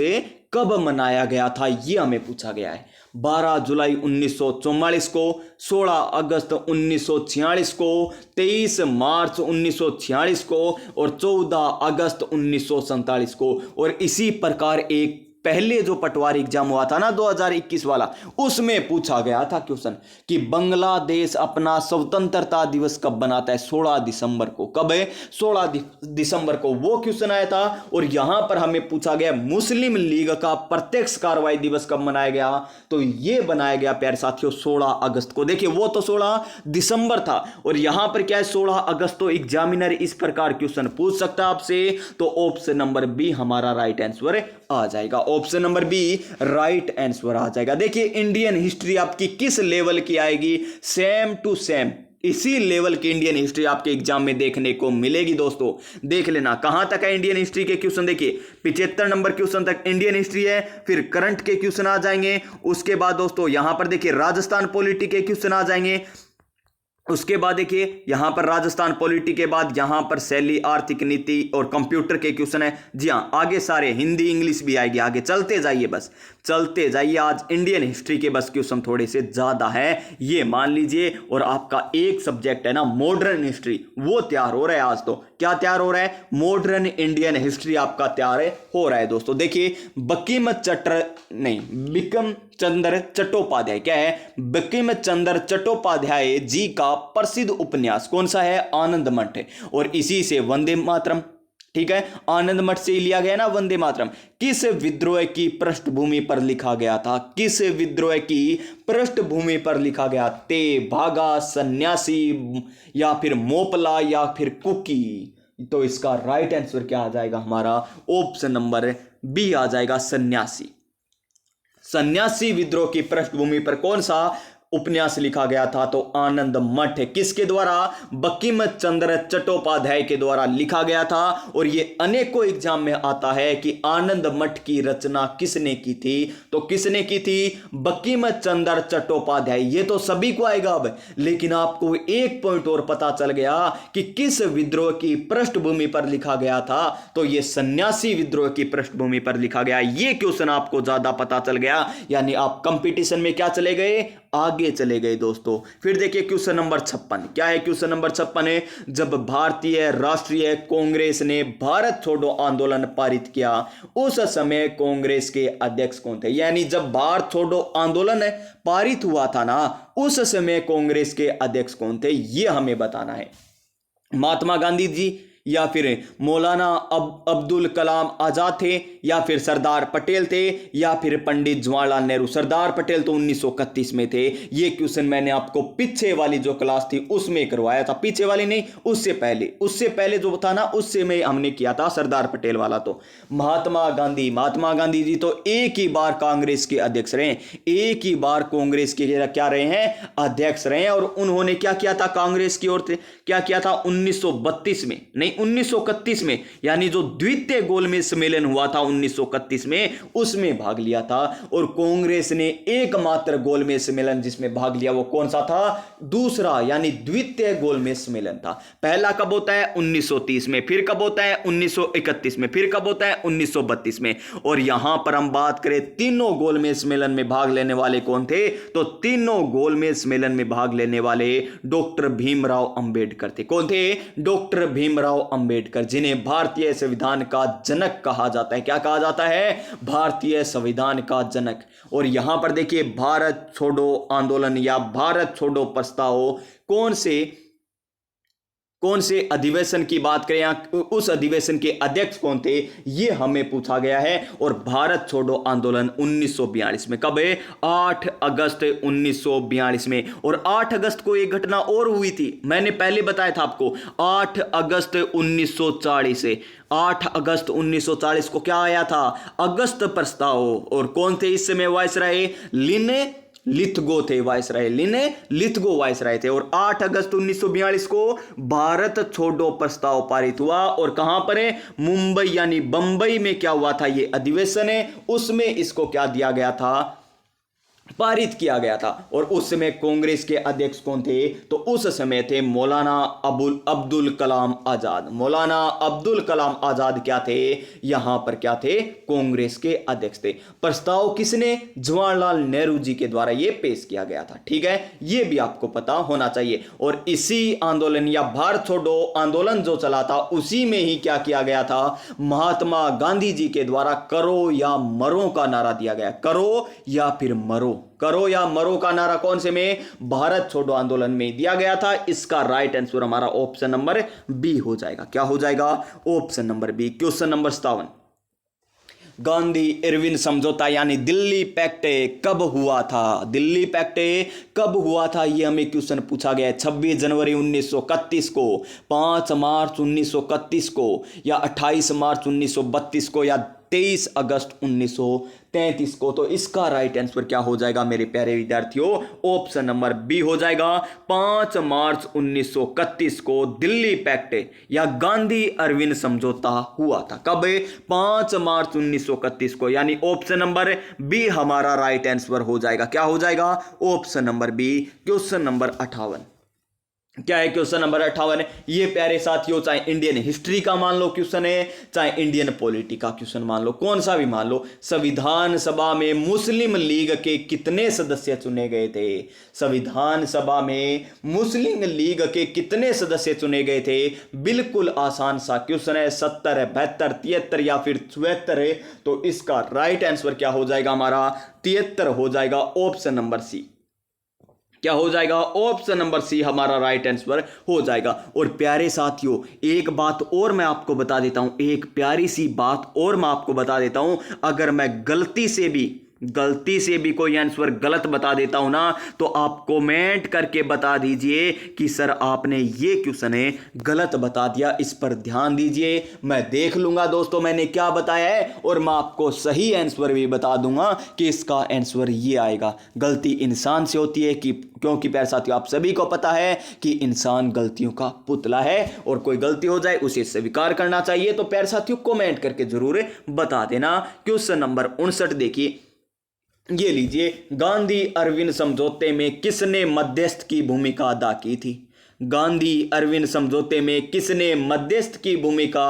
कब मनाया गया था, यह हमें पूछा गया है। 12 जुलाई 1944 को, 16 अगस्त 1946 को, 23 मार्च 1946 को और 14 अगस्त 1947 को। और इसी प्रकार एक पहले जो पटवारी एग्जाम हुआ था ना 2021 वाला, उसमें पूछा गया था क्वेश्चन कि बांग्लादेश अपना स्वतंत्रता दिवस कब मनाता है? 16 दिसंबर को। कब है? 16 दिसंबर को वो क्वेश्चन आया था। और यहां पर हमें पूछा गया मुस्लिम लीग का प्रत्यक्ष कार्रवाई दिवस कब मनाया गया? तो यह बनाया गया प्यारे साथियों 16 अगस्त को। देखिए वो तो 16 दिसंबर था और यहां पर क्या है 16 अगस्त। तो एग्जामिनर इस प्रकार क्वेश्चन पूछ सकता है आपसे, तो ऑप्शन नंबर बी हमारा राइट आंसर आ जाएगा। Option number B right answer आ जाएगा। देखिए इंडियन हिस्ट्री आपकी किस लेवल की आएगी? सेम टू सेम इसी लेवल की इंडियन हिस्ट्री आपके एग्जाम में देखने को मिलेगी। दोस्तों देख लेना कहां तक है इंडियन हिस्ट्री के क्वेश्चन। देखिए 75 नंबर क्वेश्चन तक इंडियन हिस्ट्री है, फिर करंट के क्वेश्चन आ जाएंगे। उसके बाद दोस्तों यहां पर देखिए राजस्थान पॉलिटी के क्वेश्चन आ जाएंगे। उसके बाद देखिए यहां पर राजस्थान पॉलिटी के बाद यहां पर शैली, आर्थिक नीति और कंप्यूटर के क्वेश्चन है। जी हां, आगे सारे हिंदी इंग्लिश भी आएगी। आगे चलते जाइए, बस चलते जाइए। आज इंडियन हिस्ट्री के बस क्वेश्चन थोड़े से ज्यादा है, ये मान लीजिए। और आपका एक सब्जेक्ट है ना मॉडर्न हिस्ट्री, वो तैयार हो रहा है आज। तो क्या तैयार हो रहा है? मॉडर्न इंडियन हिस्ट्री आपका तैयार हो रहा है। दोस्तों देखिए बिक्किम चंद्र चट्टोपाध्याय, क्या है? बिक्किम चंद्र चट्टोपाध्याय जी का प्रसिद्ध उपन्यास कौन सा है? आनंद मठ। और इसी से वंदे मातरम, ठीक है, आनंद मठ से लिया गया ना वंदे मातरम। किस विद्रोह की पृष्ठभूमि पर लिखा गया था? किस विद्रोह की पृष्ठभूमि पर लिखा गया? तेभागा, सन्यासी या फिर मोपला या फिर कुकी? तो इसका राइट आंसर क्या आ जाएगा हमारा? ऑप्शन नंबर बी आ जाएगा, सन्यासी। सन्यासी विद्रोह की पृष्ठभूमि पर कौन सा उपन्यास लिखा गया था? तो आनंद मठ। किसके द्वारा? बंकिम चंद्र चट्टोपाध्याय के द्वारा लिखा गया था। और यह अनेकों एग्जाम में आता है कि आनंद मठ की रचना किसने की थी? तो किसने की थी? बंकिम चंद्र चट्टोपाध्याय। ये तो सभी को आएगा अब, लेकिन आपको एक पॉइंट और पता चल गया कि किस विद्रोह की पृष्ठभूमि पर लिखा गया था। तो यह सन्यासी विद्रोह की पृष्ठभूमि पर लिखा गया। यह क्वेश्चन आपको ज्यादा पता चल गया, यानी आप कंपटीशन में क्या चले गए? आगे चले गए। दोस्तों फिर देखिए क्वेश्चन नंबर 56। क्या है क्वेश्चन नंबर 56 है? जब भारतीय राष्ट्रीय कांग्रेस ने भारत छोड़ो आंदोलन पारित किया, उस समय कांग्रेस के अध्यक्ष कौन थे? यानी जब भारत छोड़ो आंदोलन पारित हुआ था ना, उस समय कांग्रेस के अध्यक्ष कौन थे, यह हमें बताना है। महात्मा गांधी जी, या फिर मौलाना अब्दुल कलाम आजाद थे, या फिर सरदार पटेल थे, या फिर पंडित जवाहरलाल नेहरू। सरदार पटेल तो 1931 में थे। ये क्वेश्चन मैंने आपको पीछे वाली जो क्लास थी उसमें करवाया था। पीछे वाली नहीं, उससे पहले जो था ना, उससे में हमने किया था सरदार पटेल वाला। तो महात्मा गांधी जी तो एक ही बार कांग्रेस के अध्यक्ष रहे, एक ही बार कांग्रेस के क्या रहे हैं? अध्यक्ष रहे हैं। और उन्होंने क्या किया था? कांग्रेस की ओर से क्या किया था? 1932 में, नहीं 1931 में, यानी जो द्वितीय गोलमेज सम्मेलन हुआ था 1931 में, उसमें भाग लिया था। और कांग्रेस ने एकमात्र गोलमेज सम्मेलन जिसमें भाग लिया वो कौन सा था? दूसरा यानी द्वितीय गोलमेज सम्मेलन था। पहला कब होता है? 1930 में, फिर कब होता है? 1931 में, फिर कब होता है? 1932 में। और यहां पर हम बात करें तीनों गोलमेज सम्मेलन में भाग लेने वाले कौन थे, तो तीनों गोलमेज सम्मेलन में भाग लेने वाले डॉक्टर भीमराव अंबेडकर थे। कौन थे? डॉक्टर भीमराव अंबेडकर, जिन्हें भारतीय संविधान का जनक कहा जाता है। क्या कहा जाता है? भारतीय संविधान का जनक। और यहां पर देखिए, भारत छोड़ो आंदोलन या भारत छोड़ो प्रस्ताव कौन से अधिवेशन की बात करें या उस अधिवेशन के अध्यक्ष कौन थे, यह हमें पूछा गया है। और भारत छोड़ो आंदोलन 1942 में, कब है? 8 अगस्त 1942 में। और 8 अगस्त को एक घटना और हुई थी, मैंने पहले बताया था आपको, 8 अगस्त 1940 से। 8 अगस्त 1940 को क्या आया था? अगस्त प्रस्ताव। और कौन थे इस समय वायसराय? लिथगो थे वायसराय, लिथगो वायसराय थे। और 8 अगस्त 1942 को भारत छोड़ो प्रस्ताव पारित हुआ। और कहां पर है? मुंबई यानी बंबई में क्या हुआ था? ये अधिवेशन है, उसमें इसको क्या दिया गया था? पारित किया गया था। और उस समय कांग्रेस के अध्यक्ष कौन थे? तो उस समय थे मौलाना अब्दुल कलाम आजाद। मौलाना अब्दुल कलाम आजाद क्या थे? यहां पर क्या थे? कांग्रेस के अध्यक्ष थे। प्रस्ताव किसने? जवाहरलाल नेहरू जी के द्वारा यह पेश किया गया था। ठीक है, यह भी आपको पता होना चाहिए। और इसी आंदोलन या भारत छोड़ो आंदोलन जो चला था, उसी में ही क्या किया गया था? महात्मा गांधी जी के द्वारा करो या मरो का नारा दिया गया। करो या फिर मरो, करो या मरो का नारा कौन से में? भारत छोड़ो आंदोलन में दिया गया था। इसका राइट आंसर हमारा ऑप्शन नंबर बी हो जाएगा। क्या हो जाएगा? Option number B. Question number 57, Gandhi Irwin समझौता यानी दिल्ली पैक्ट कब हुआ था? दिल्ली पैक्ट कब हुआ था, यह हमें क्वेश्चन पूछा गया है। 26 जनवरी 1931 को, 5 मार्च 1931 को, या 28 मार्च 1932 को, या 23 अगस्त 1933 को। तो इसका राइट आंसर क्या हो जाएगा मेरे प्यारे विद्यार्थियों? ऑप्शन नंबर बी हो जाएगा। 5 मार्च 1931 को दिल्ली पैक्ट या गांधी अरविंद समझौता हुआ था। कब? 5 मार्च 1931 को, यानी ऑप्शन नंबर बी हमारा राइट आंसर हो जाएगा। क्या हो जाएगा? Option number B. Question number 58, क्या है क्वेश्चन नंबर 58? ये प्यारे साथियों, चाहे इंडियन हिस्ट्री का मान लो क्वेश्चन है, चाहे इंडियन पॉलिटी का क्वेश्चन मान लो, कौन सा भी मान लो। संविधान सभा में मुस्लिम लीग के कितने सदस्य चुने गए थे? संविधान सभा में मुस्लिम लीग के कितने सदस्य चुने गए थे? बिल्कुल आसान सा क्वेश्चन है। 70 है, 72, 73 या फिर 74 है। तो इसका राइट आंसर क्या हो जाएगा हमारा? 73 हो जाएगा। Option number C. क्या हो जाएगा? ऑप्शन नंबर सी हमारा राइट आंसर हो जाएगा। और प्यारे साथियों, एक बात और मैं आपको बता देता हूं, एक प्यारी सी बात और मैं आपको बता देता हूं। अगर मैं गलती से भी कोई आंसर गलत बता देता हूं ना, तो आप कमेंट करके बता दीजिए कि सर आपने ये क्वेश्चन है गलत बता दिया, इस पर ध्यान दीजिए। मैं देख लूंगा दोस्तों मैंने क्या बताया है, और मैं आपको सही आंसर भी बता दूंगा कि इसका आंसर ये आएगा। गलती इंसान से होती है क्योंकि प्यारे साथियों, आप सभी को पता है कि इंसान गलतियों का पुतला है, और कोई गलती हो जाए उसे स्वीकार करना चाहिए। तो प्यारे साथियों, कमेंट करके जरूर बता देना। क्वेश्चन नंबर 59 देखिए, ये लीजिए, गांधी अरविंद समझौते में किसने मध्यस्थ की भूमिका अदा की थी? गांधी अरविंद समझौते में किसने मध्यस्थ की भूमिका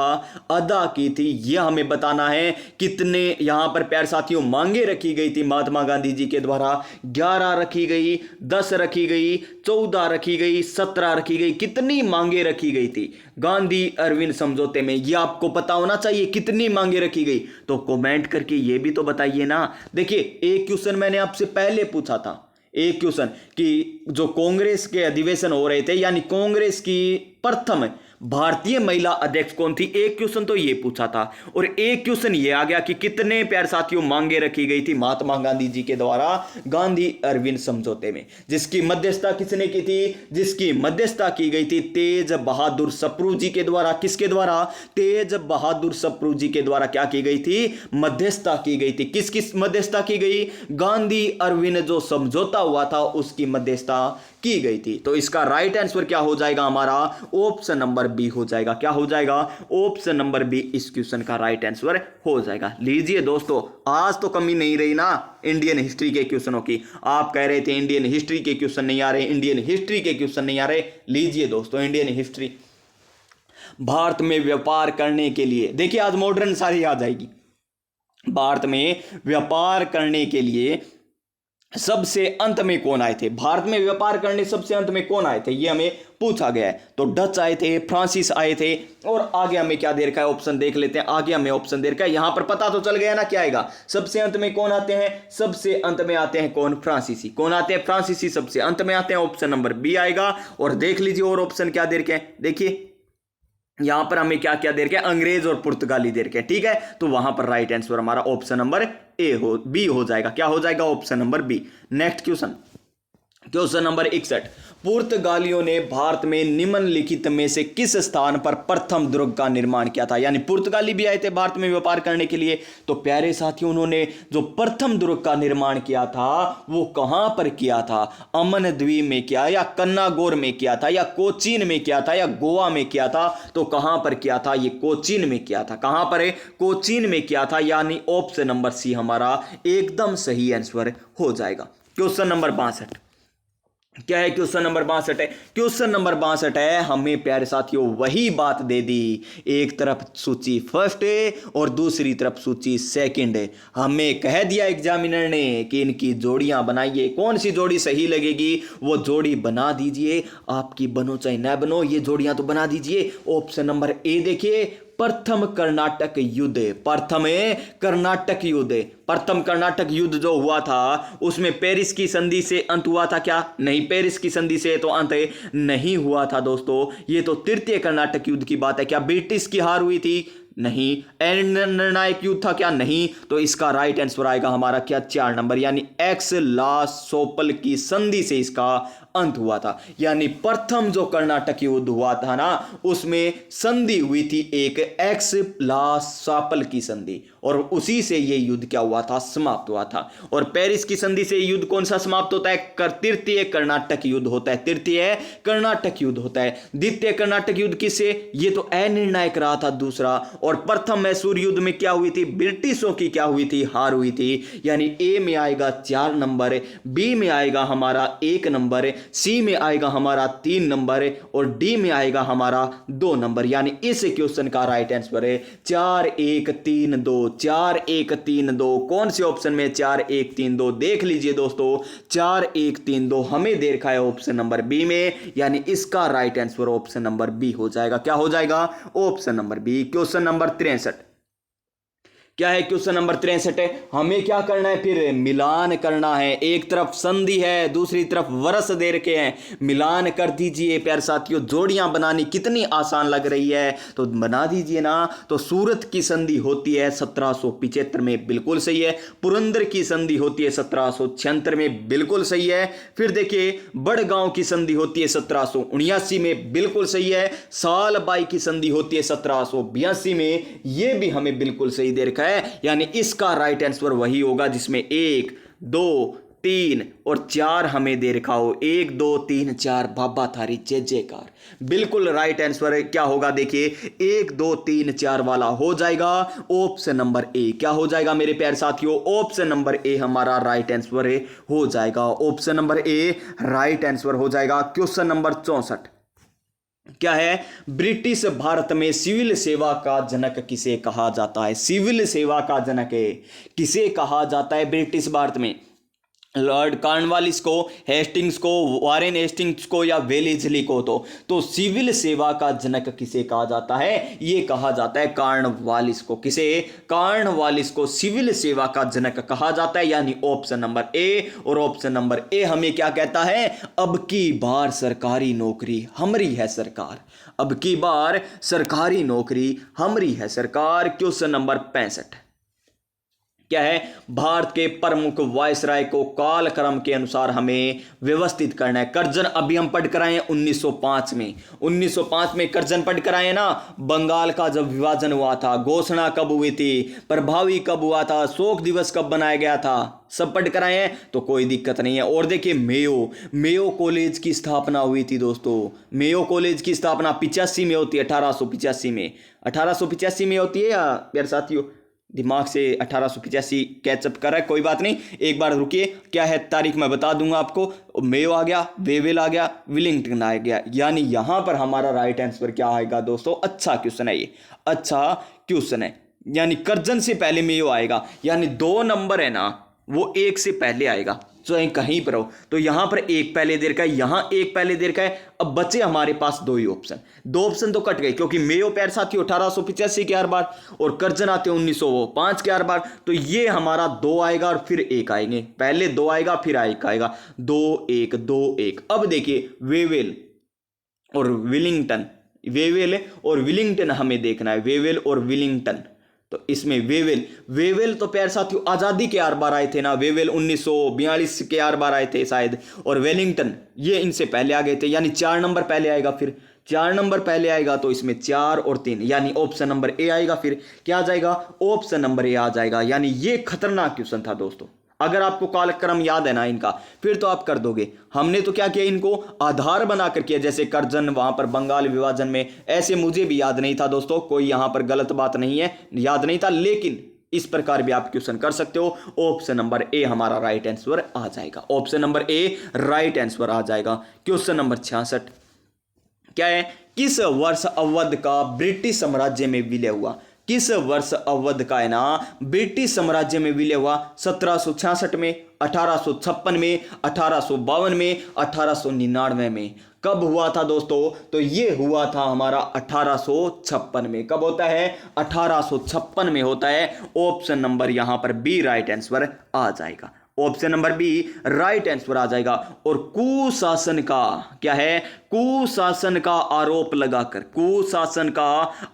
अदा की थी, यह हमें बताना है। कितने यहां पर प्यारे साथियों मांगे रखी गई थी महात्मा गांधी जी के द्वारा? 11 रखी गई, 10 रखी गई, 14 रखी गई, 17 रखी गई। कितनी मांगे रखी गई थी गांधी अरविंद समझौते में? यह आपको पता होना चाहिए कितनी मांगे रखी गई। तो कमेंट करके यह भी तो बताइए ना। देखिए, एक क्वेश्चन मैंने आपसे पहले पूछा था, एक क्वेश्चन कि जो कांग्रेस के अधिवेशन हो रहे थे, यानी कांग्रेस की प्रथम भारतीय महिला अध्यक्ष कौन थी, एक क्वेश्चन तो ये पूछा था। और एक क्वेश्चन ये आ गया कि कितने प्यारे साथियों मांगे रखी गई थी महात्मा गांधी जी के द्वारा गांधी अरविंद समझौते में, जिसकी मध्यस्थता किसने की थी? जिसकी मध्यस्थता की गई थी तेज बहादुर सप्रू जी के द्वारा। किसके द्वारा? तेज बहादुर सप्रू जी के द्वारा क्या की गई थी? मध्यस्थता की गई थी। किस किस मध्यस्थता की गई? गांधी अरविंद जो समझौता हुआ था उसकी मध्यस्थता की गई थी। तो इसका राइट आंसर क्या हो जाएगा हमारा, ऑप्शन नंबर बी हो जाएगा। क्या हो जाएगा, ऑप्शन नंबर बी इस क्वेश्चन का राइट आंसर हो जाएगा। लीजिए दोस्तों, आज तो कमी नहीं रही ना इंडियन हिस्ट्री के क्वेश्चनों की। आप कह रहे थे इंडियन हिस्ट्री के क्वेश्चन नहीं आ रहे, इंडियन हिस्ट्री के क्वेश्चन नहीं आ रहे। लीजिए दोस्तों, इंडियन हिस्ट्री, भारत में व्यापार करने के लिए, देखिए आज मॉडर्न सारी आ जाएगी। भारत में व्यापार करने के लिए सबसे अंत में कौन आए थे, भारत में व्यापार करने सबसे अंत में कौन आए थे, ये हमें पूछा गया है। तो डच आए थे, फ्रांसिस आए थे, और आगे हमें क्या दे रखा है, ऑप्शन देख लेते हैं। आगे हमें ऑप्शन दे रखा है, यहां पर पता तो चल गया ना क्या आएगा। सबसे अंत में कौन आते हैं, सबसे अंत में आते हैं कौन, फ्रांसीसी। कौन आते हैं, फ्रांसीसी सबसे अंत में आते हैं। ऑप्शन नंबर बी आएगा। और देख लीजिए और ऑप्शन क्या दे रखे हैं, देखिए यहां पर हमें क्या क्या दे रखे हैं, अंग्रेज और पुर्तगाली दे रखे हैं। ठीक है, तो वहां पर राइट आंसर हमारा ऑप्शन नंबर बी हो जाएगा। क्या हो जाएगा, option number B. Next question, question number 61, पुर्तगालियों ने भारत में निम्नलिखित में से किस स्थान पर प्रथम दुर्ग का निर्माण किया था। यानी पुर्तगाली भी आए थे भारत में व्यापार करने के लिए। तो प्यारे साथियों, उन्होंने जो प्रथम दुर्ग का निर्माण किया था वो कहां पर किया था, अमन द्वीप में किया, या कन्नागोर में किया था, या कोचीन में किया था, या गोवा में किया था। तो कहां पर किया था, ये कोचीन में किया था। कहां पर है, कोचीन में किया था। यानी ऑप्शन नंबर सी हमारा एकदम सही आंसर हो जाएगा। क्वेश्चन नंबर 62 क्या है, क्वेश्चन नंबर 62 है। क्वेश्चन नंबर 62 है, हमें प्यारे साथियों वही बात दे दी, एक तरफ सूची फर्स्ट है और दूसरी तरफ सूची सेकंड है। हमें कह दिया एग्जामिनर ने कि इनकी जोड़ियां बनाइए, कौन सी जोड़ी सही लगेगी वो जोड़ी बना दीजिए। आपकी बनो चाहे ना बनो, ये जोड़ियां तो बना दीजिए। ऑप्शन नंबर ए देखिए, प्रथम कर्नाटक युद्ध, प्रथम कर्नाटक युद्ध, प्रथम कर्नाटक युद्ध जो हुआ था उसमें पेरिस की संधि से अंत हुआ था क्या, नहीं, पेरिस की संधि से तो अंत नहीं हुआ था दोस्तों। ये तो तृतीय कर्नाटक युद्ध की बात है। क्या ब्रिटिश की हार हुई थी, नहीं। निर्णायक युद्ध था क्या, नहीं। तो इसका राइट आंसर आएगा हमारा क्या, 4 नंबर, यानी एक्स ला सोपल की संधि से इसका अंत हुआ था। यानी प्रथम जो कर्नाटक युद्ध हुआ था ना उसमें संधि हुई थी एक एक्स ला सोपल की संधि, और उसी से ये युद्ध क्या हुआ था, समाप्त हुआ था। और पेरिस की संधि से युद्ध कौन सा समाप्त होता है, तृतीय कर्नाटक युद्ध होता है, तृतीय कर्नाटक युद्ध होता है। द्वितीय कर्नाटक युद्ध किससे, ये तो अनिर्णायक रहा था दूसरा। और प्रथम मैसूर युद्ध में क्या हुई थी, ब्रिटिशों की क्या हुई थी, हार हुई थी। यानी ए में आएगा 4 नंबर, बी में आएगा हमारा 1 नंबर, सी में आएगा हमारा 3 नंबर, और डी में आएगा हमारा 2 नंबर। यानी इस क्वेश्चन का राइट आंसर है 4 1 3 2, 4 1 3 2। कौन से ऑप्शन में 4 1 3 2, देख लीजिए दोस्तों, 4 1 3 2 हमें दे रखा है ऑप्शन नंबर बी में। यानी इसका right answer option number B हो जाएगा। क्या हो जाएगा, option number B. Question number 63 क्या है, क्वेश्चन नंबर 63 है, हमें क्या करना है, फिर मिलान करना है। एक तरफ संधि है, दूसरी तरफ वर्ष दे रखे हैं, मिलान कर दीजिए प्यारे साथियों। जोड़ियां बनानी कितनी आसान लग रही है, तो बना दीजिए ना। तो सूरत की संधि होती है 1775 में, बिल्कुल सही है। पुरंदर की संधि होती है 1776 में, बिल्कुल सही है। फिर देखिए बड़गांव की संधि होती है 1779 में, बिल्कुल सही है। सालबाई की संधि होती है 1782 में, यह भी हमें बिल्कुल सही दे रखा है। यानी इसका राइट आंसर वही होगा जिसमें 1 2 3 और 4 हमें दे रखा हो। 1 2 3 4, बाबा थारी जय जयकार। बिल्कुल राइट आंसर क्या होगा, देखिए 1 2 3 4 वाला हो जाएगा ऑप्शन नंबर ए। क्या हो जाएगा मेरे प्यारे साथियों, ऑप्शन नंबर ए हमारा राइट आंसर हो जाएगा। Option number A right answer हो जाएगा। क्वेश्चन नंबर 64 क्या है, ब्रिटिश भारत में सिविल सेवा का जनक किसे कहा जाता है। सिविल सेवा का जनक किसे कहा जाता है ब्रिटिश भारत में, लॉर्ड कॉर्नवालिस को, हेस्टिंग्स को, वारेन हेस्टिंग्स को, या वेलेस्ली को। तो सिविल सेवा का जनक किसे कहा जाता है, यह कहा जाता है कॉर्नवालिस को। किसे, कॉर्नवालिस को सिविल सेवा का जनक कहा जाता है। यानी ऑप्शन नंबर ए, और ऑप्शन नंबर ए हमें क्या कहता है, अब की बार सरकारी नौकरी हमारी है सरकार, अब की बार सरकारी नौकरी हमारी है सरकार। क्वेश्चन नंबर 65 क्या है, भारत के प्रमुख वायसराय को कालक्रम के अनुसार हमें व्यवस्थित करना है। करजन अभी हम पढ़ कर आए हैं 1905 में। 1905 में करजन पढ़ कर आए हैं ना। बंगाल का जब विभाजन हुआ था, घोषणा कब हुई थी, प्रभावी कब हुआ था, शोक दिवस कब बनाया गया था, सब पढ़ कर आए हैं, तो कोई दिक्कत नहीं है। और देखिए मेयो कॉलेज की स्थापना हुई थी दोस्तों। मेयो कॉलेज की स्थापना 85 में होती है, 1885 में। 1885 में होती है या प्यारे साथियों, दिमाग से 1885 कैचअप कर रहा है, कोई बात नहीं, एक बार रुकिए, क्या है तारीख मैं बता दूंगा आपको। मेयो आ गया, वेवेल आ गया, विलिंगटन आ गया, यानी यहां पर हमारा राइट आंसर क्या आएगा दोस्तों। अच्छा क्वेश्चन है ये, अच्छा क्वेश्चन है। यानी करजन से पहले मेयो आएगा, यानी 2 नंबर है ना वो 1 से पहले आएगा, चाहे कहीं पर हो। तो यहां पर 1 पहले देर का है, यहां 1 पहले देर का है। अब बचे हमारे पास 2 ही ऑप्शन, 2 ऑप्शन तो कट गए, क्योंकि मेयो प्यारे साथी 1885 के हर बार और करजन आते 1905 के हर बार। तो ये हमारा 2 आएगा और फिर 1 आएंगे, पहले 2 आएगा फिर 1 आएगा, 2 1 2 1। अब देखिए वेवेल और विलिंगटन, वेवेल और विलिंगटन हमें देखना है, वेवेल और विलिंगटन। तो इसमें वेवेल तो प्यारे साथियों आजादी के आर बार आए थे ना, वेवेल 1942 के आर बार आए थे शायद, और वेलिंगटन ये इनसे पहले आ गए थे, यानी 4 नंबर पहले आएगा। फिर 4 नंबर पहले आएगा तो इसमें 4 और 3, यानी ऑप्शन नंबर ए आएगा। फिर क्या आ जाएगा, ऑप्शन नंबर ए आ जाएगा। यानी ये खतरनाक क्वेश्चन था दोस्तों। अगर आपको कालक्रम याद है ना इनका, फिर तो आप कर दोगे। हमने तो क्या किया, इनको आधार बनाकर किया, जैसे करजन वहां पर बंगाल विभाजन में, ऐसे मुझे भी याद नहीं था दोस्तों, कोई यहां पर गलत बात नहीं है, याद नहीं था, लेकिन इस प्रकार भी आप क्वेश्चन कर सकते हो। ऑप्शन नंबर ए हमारा राइट आंसर आ जाएगा, option number A right answer आ जाएगा। क्वेश्चन नंबर 66 क्या है, किस वर्ष अवध का ब्रिटिश साम्राज्य में विलय हुआ। किस वर्ष अवध का है ना ब्रिटिश साम्राज्य में विलय हुआ। 1766 में, 1856 में, 1852 में, 1899 में। कब हुआ था दोस्तों, तो ये हुआ था हमारा 1856 में। कब होता है, 1856 में होता है। ऑप्शन नंबर यहां पर बी राइट आंसर आ जाएगा, option number B right answer आ जाएगा। और कुशासन का क्या है, कुशासन का आरोप लगाकर, कुशासन का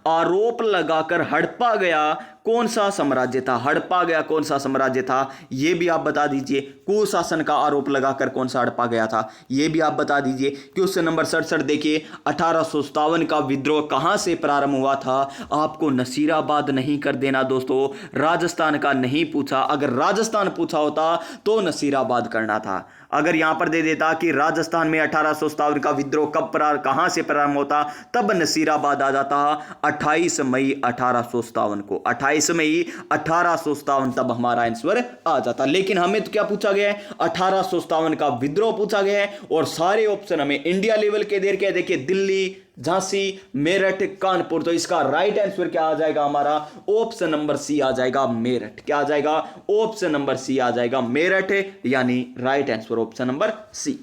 आरोप लगाकर हड़पा गया कौन सा साम्राज्य था, हड़पा गया कौन सा साम्राज्य था, यह भी आप बता दीजिए। कुशासन का आरोप लगाकर कौन सा हड़पा गया था, यह भी आप बता दीजिए। क्वेश्चन नंबर 67 देखिए, 1857 का विद्रोह कहां से प्रारंभ हुआ था। आपको नसीराबाद नहीं कर देना दोस्तों, राजस्थान का नहीं पूछा। अगर राजस्थान पूछा होता तो नसीराबाद करना था। अगर यहां पर दे देता कि राजस्थान में 1857 का विद्रोह कहां से प्रारंभ होता, तब नसीराबाद आ जाता 28 मई 1857 को, 28 मई 1857 तब हमारा आंसर आ जाता। लेकिन हमें तो क्या पूछा गया है, 1857 का विद्रोह पूछा गया है, और सारे ऑप्शन हमें इंडिया लेवल के दे रखे हैं। देखिए दिल्ली, झांसी, मेरठ, कानपुर। तो इसका राइट आंसर क्या आ जाएगा हमारा, ऑप्शन नंबर सी आ जाएगा, मेरठ। क्या आ जाएगा, ऑप्शन नंबर सी आ जाएगा, मेरठ, यानी right answer option number C.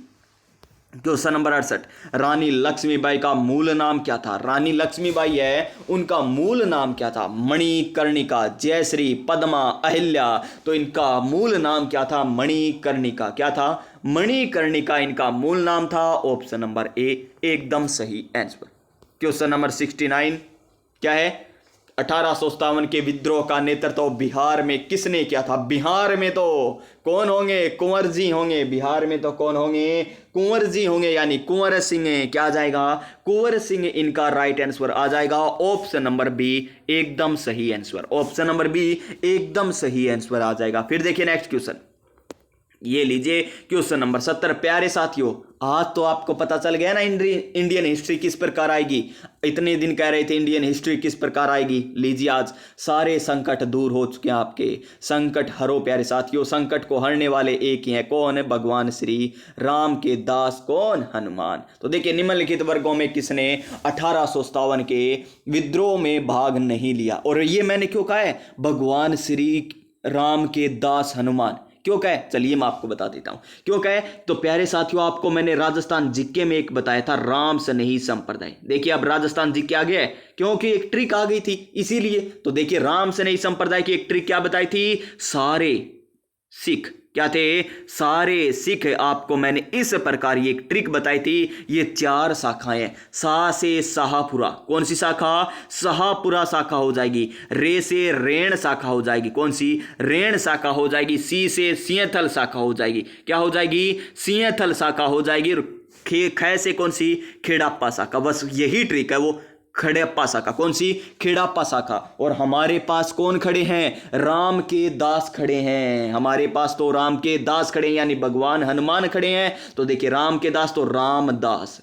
Question number 68, Rani Lakshmibai का मूल नाम क्या था। रानी लक्ष्मीबाई है, उनका मूल नाम क्या था। मणिकर्णिका, जयश्री, पद्मा, अहिल्या। तो इनका मूल नाम क्या था, मणिकर्णिका। क्या था, मणिकर्णिका इनका मूल नाम था। ऑप्शन नंबर ए एकदम सही आंसर। क्वेश्चन नंबर 69 क्या है, 1857 के विद्रोह का नेतृत्व बिहार में किसने किया था। बिहार में तो कौन होंगे, कुंवर जी होंगे। बिहार में तो कौन होंगे, कुंवर जी होंगे, यानी कुंवर सिंह। क्या आ जाएगा, कुंवर सिंह इनका राइट आंसर आ जाएगा। ऑप्शन नंबर बी एकदम सही आंसर, ऑप्शन नंबर बी एकदम सही आंसर आ जाएगा। फिर देखिए नेक्स्ट क्वेश्चन, ये लीजिए क्वेश्चन नंबर 70। प्यारे साथियों, आज तो आपको पता चल गया ना इंडियन हिस्ट्री किस प्रकार आएगी। इतने दिन कह रहे थे इंडियन हिस्ट्री किस प्रकार आएगी। लीजिए आज सारे संकट दूर हो चुके हैं आपके। संकट हरो प्यारे साथियों, संकट को हरने वाले एक ही हैं, कौन है, भगवान श्री राम के दास, कौन, हनुमान। तो देखिए निम्नलिखित वर्गों में किसने 1857 के विद्रोह में भाग नहीं लिया। और ये मैंने क्यों कहा है, भगवान श्री राम के दास हनुमान, क्यों कहे, चलिए मैं आपको बता देता हूं क्यों कहे। तो प्यारे साथियों, आपको मैंने राजस्थान जीके में एक बताया था, राम स्नेही संप्रदाय। देखिए अब राजस्थान जीके आ गया है, क्योंकि एक ट्रिक आ गई थी इसीलिए। तो देखिए राम स्नेही संप्रदाय की एक ट्रिक क्या बताई थी, सारे सिख। क्या थे? सारे सिख। आपको मैंने इस प्रकार ये एक ट्रिक बताई थी। ये 4 शाखाएं, सा से शाहपुरा, कौन सी शाखा? शाहपुरा शाखा हो जाएगी। रे से रेण शाखा हो जाएगी, कौन सी? रेण शाखा हो जाएगी। सी से सिंहथल शाखा हो जाएगी, क्या हो जाएगी? सिंहथल शाखा हो जाएगी। ख से कौन सी? खेड़ाप्पा शाखा। बस यही ट्रिक है, वो खड़ेप्पा शाखा। कौन सी? खेड़ाप्पा शाखा। और हमारे पास कौन खड़े हैं? राम के दास खड़े हैं। हमारे पास तो राम के दास खड़े हैं, यानी भगवान हनुमान खड़े हैं। तो देखिए राम के दास तो रामदास।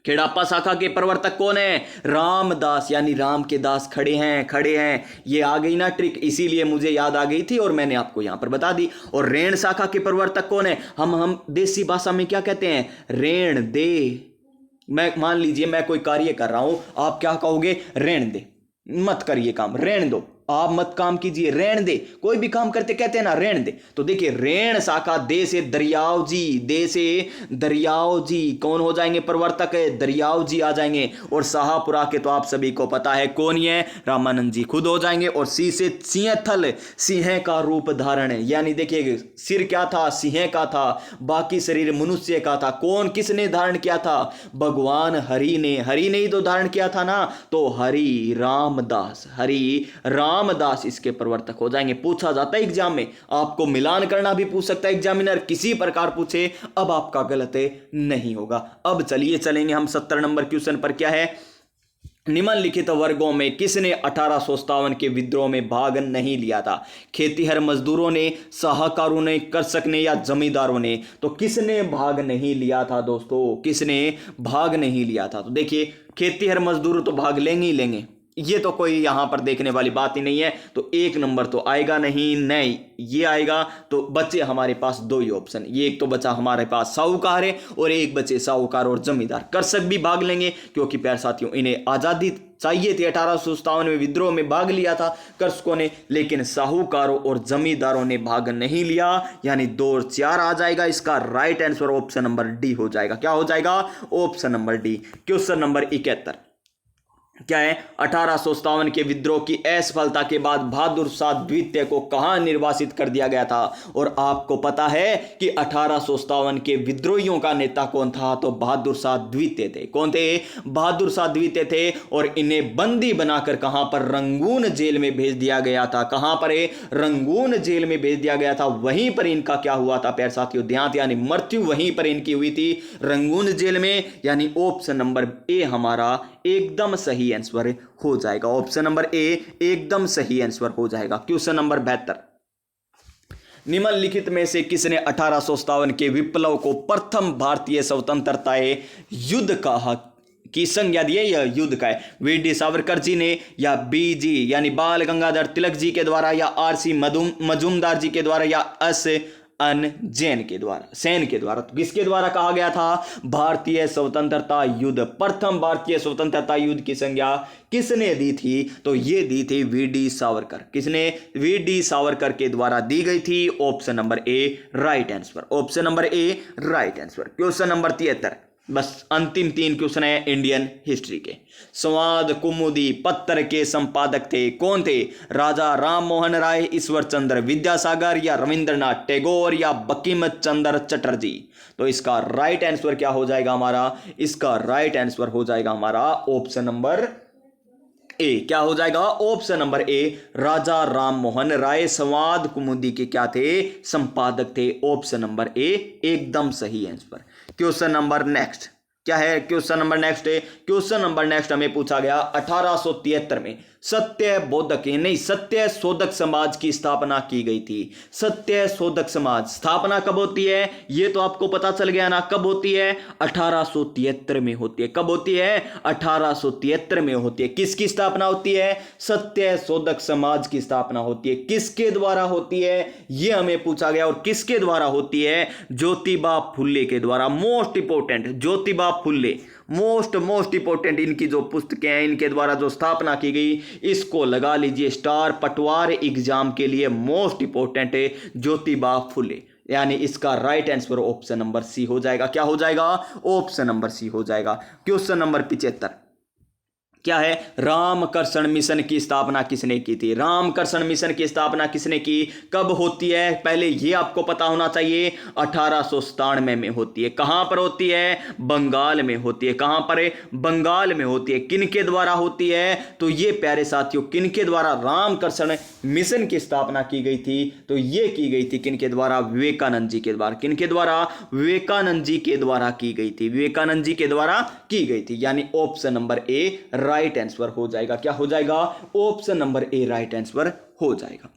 खेड़ाप्पा शाखा के प्रवर्तक कौन है? रामदास, यानी राम के दास खड़े हैं, खड़े हैं। ये आ गई ना ट्रिक, इसीलिए मुझे याद आ गई थी और मैंने आपको यहां पर बता दी। और रेण शाखा के प्रवर्तक कौन है? हम देसी भाषा में क्या कहते हैं? रेण दे। मैं मान लीजिए मैं कोई कार्य कर रहा हूं, आप क्या कहोगे? रेण दे, मत करिए काम, रेण दो। आप मत काम कीजिए, रेण दे। कोई भी काम करते कहते हैं ना रेण दे। तो देखिए रेण शाखा, दे से दरियाव जी, दे से दरियाव जी कौन हो जाएंगे प्रवर्तक? दरियाव जी आ जाएंगे। और शाहपुरा के तो आप सभी को पता है कौन है? रामानंद जी खुद हो जाएंगे। और सी से सिंहथल, सिंह का रूप धारण है, यानी देखिए सिर क्या था? सिंह का था, बाकी शरीर मनुष्य का था। कौन, किसने धारण किया था? भगवान हरि ने। हरि ने ही तो धारण किया था ना। तो हरि रामदास, हरि रामदास इसके प्रवर्तक हो जाएंगे। पूछा जाता है एग्जाम में, आपको मिलान करना भी पूछ सकता है एग्जामिनर, किसी प्रकार पूछे, अब आपका गलत नहीं होगा। अब चलिए चलेंगे हम 70 नंबर क्वेश्चन पर। क्या है? निम्नलिखित वर्गों में किसने 1857 के विद्रोह में भाग नहीं लिया था? खेतीहर मजदूरों ने, साहूकारों ने, कृषक ने या जमींदारों ने? तो किसने भाग नहीं लिया था दोस्तों? किसने भाग नहीं लिया था? तो देखिए खेतीहर मजदूर तो भाग लेंगे ही लेंगे, ये तो कोई यहां पर देखने वाली बात ही नहीं है। तो 1 नंबर तो आएगा नहीं, ये आएगा। तो बचे हमारे पास 2 ही ऑप्शन। ये एक तो बचा हमारे पास साहूकार है और एक बचे साहूकार और जमींदार। कृषक भी भाग लेंगे क्योंकि प्यारे साथियों इन्हें आजादी चाहिए थी। 1857 में विद्रोह में भाग लिया था कृषकों ने, लेकिन साहूकारों और जमींदारों ने भाग नहीं लिया, यानी 2 और 4 आ जाएगा। इसका right answer option number D हो जाएगा। क्या हो जाएगा? Option number D. Question number 71 क्या है? 1857 के विद्रोह की असफलता के बाद बहादुर शाह द्वितीय को कहां निर्वासित कर दिया गया था? और आपको पता है कि 1857 के विद्रोहियों का नेता कौन था? तो बहादुर शाह द्वितीय थे। कौन थे? बहादुर शाह द्वितीय थे। और इन्हें बंदी बनाकर कहां पर? रंगून जेल में भेज दिया गया था। कहां पर? रंगून जेल में भेज दिया गया था। वहीं पर इनका क्या हुआ था प्यारे साथियों? देहांत, यानी मृत्यु वहीं पर इनकी हुई थी, रंगून जेल में। यानी ऑप्शन नंबर ए हमारा एकदम सही आंसर हो जाएगा। ऑप्शन नंबर ए एकदम सही आंसर हो जाएगा। क्वेश्चन नंबर 72 निम्नलिखित में से किसने 1857 के विप्लव को प्रथम भारतीय स्वतंत्रता युद्ध कहा की संज्ञा दी है? यह युद्ध का है वीडी सावरकर जी ने, या बीजी यानी बाल गंगाधर तिलक जी के द्वारा, या आरसी मजूमदार जी के द्वारा, या एस अन जैन के द्वारा, सेन के द्वारा? तो किसके द्वारा कहा गया था? भारतीय स्वतंत्रता युद्ध। प्रथम भारतीय स्वतंत्रता युद्ध की संज्ञा किसने दी थी? तो ये दी थी वीडी सावरकर। किसने? वीडी सावरकर के द्वारा दी गई थी। Option number A right answer. Option number A right answer. Question number 73 बस अंतिम 3 क्वेश्चन है इंडियन हिस्ट्री के। संवाद कुमुदी पत्र के संपादक थे, कौन थे? राजा राम मोहन राय, ईश्वर चंद्र विद्यासागर, या रविंद्रनाथ टैगोर, या बंकिम चंद्र चटर्जी? तो इसका राइट आंसर क्या हो जाएगा हमारा? इसका राइट आंसर हो जाएगा हमारा ऑप्शन नंबर ए। क्या हो जाएगा? ऑप्शन नंबर ए राजा राम मोहन राय संवाद कुमुदी के क्या थे? संपादक थे। ऑप्शन नंबर ए एकदम सही आंसर। क्वेश्चन नंबर नेक्स्ट क्या है? क्वेश्चन नंबर नेक्स्ट है, क्वेश्चन नंबर नेक्स्ट हमें पूछा गया 1873 में सत्य बोधक नहीं सत्य शोधक समाज की स्थापना की गई थी। सत्य शोधक समाज स्थापना कब होती है? ये तो आपको पता चल गया ना, कब होती है? 1873 में होती है। कब होती है? 1873 में होती है। किसकी स्थापना होती है? सत्य शोधक समाज की स्थापना होती है। किसके द्वारा होती है ये हमें पूछा गया, और किसके द्वारा होती है? ज्योतिबा फुल्ले के द्वारा। Most important, Jyotiba फुल्ले most important, इनकी जो पुस्तकें हैं इनके द्वारा जो स्थापना की गई, इसको लगा लीजिए स्टार। पटवार एग्जाम के लिए मोस्ट इंपोर्टेंट है ज्योतिबा फुले, यानी इसका right answer option number C हो जाएगा। क्या हो जाएगा? ऑप्शन नंबर सी हो जाएगा। क्वेश्चन नंबर 75 क्या है, रामकृष्ण मिशन की स्थापना किसने की थी? रामकृष्ण मिशन की स्थापना किसने की, कब होती है, पहले ये आपको पता होना चाहिए। 1897 में होती है। कहां पर होती है? बंगाल में होती है। कहां पर है? बंगाल में होती है। किनके द्वारा होती है? तो ये प्यारे साथियों किनके द्वारा रामकृष्ण मिशन की स्थापना की गई थी? तो ये की गई थी किनके द्वारा? विवेकानंद जी के द्वारा। किनके द्वारा? विवेकानंद जी के द्वारा की गई थी। विवेकानंद जी के द्वारा की गई थी। यानी option number A right answer हो जाएगा। क्या हो जाएगा? Option number A right answer हो जाएगा।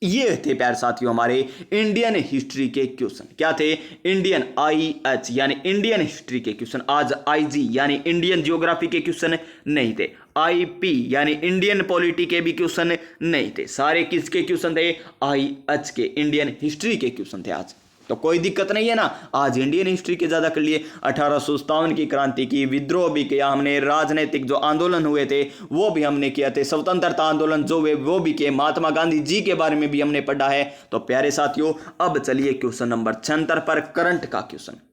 ये थे प्यारे साथियों हमारे इंडियन हिस्ट्री के क्वेश्चन। क्या थे? इंडियन IH यानी इंडियन हिस्ट्री के क्वेश्चन। आज IG यानी इंडियन ज्योग्राफी के क्वेश्चन नहीं थे। IP यानी इंडियन पॉलिटी के भी क्वेश्चन नहीं थे। सारे किसके क्वेश्चन थे? IH के, इंडियन हिस्ट्री के क्वेश्चन थे आज। तो कोई दिक्कत नहीं है ना। आज इंडियन हिस्ट्री के ज्यादा कर लिए। 1857 की क्रांति की, विद्रोह भी किया हमने, राजनीतिक जो आंदोलन हुए थे वो भी हमने किया थे, स्वतंत्रता आंदोलन जो हुए वो भी किए, महात्मा गांधी जी के बारे में भी हमने पढ़ा है। तो प्यारे साथियों अब चलिए क्वेश्चन नंबर 76 पर करंट का क्वेश्चन।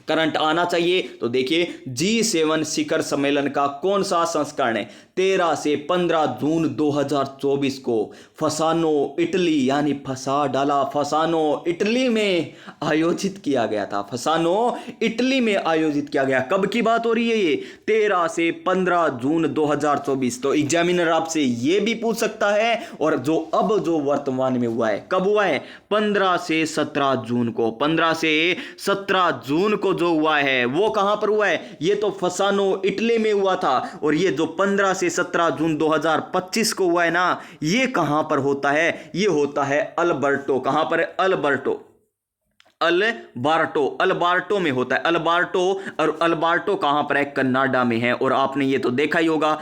करंट आना चाहिए। तो देखिए G7 शिखर सम्मेलन का कौन सा संस्करण है? 13 से 15 जून 2024 को फसानो इटली यानी फसा डाला, फसानो इटली में आयोजित किया गया था। फसानो इटली में आयोजित किया गया। कब की बात हो रही है ये? 13 से 15 जून 2024। तो एग्जामिनर आपसे ये भी पूछ सकता है। और जो वर्तमान में हुआ है, कब हुआ है? 15 से 17 जून को। 15 से 17 जून को जो हुआ है वो कहां पर हुआ है? ये तो फसानो इटली में हुआ था। और ये जो 15 से 17 जून 2025 को हुआ है ना, ये कहां पर होता है? ये होता है अल्बर्टो। कहां पर है? अल्बर्टो। अल्बार्टो में होता है। अल्बार्टो, और अल्बार्टो कहां पर है? कनाडा में है। और आपने ये तो देखा ही होगा,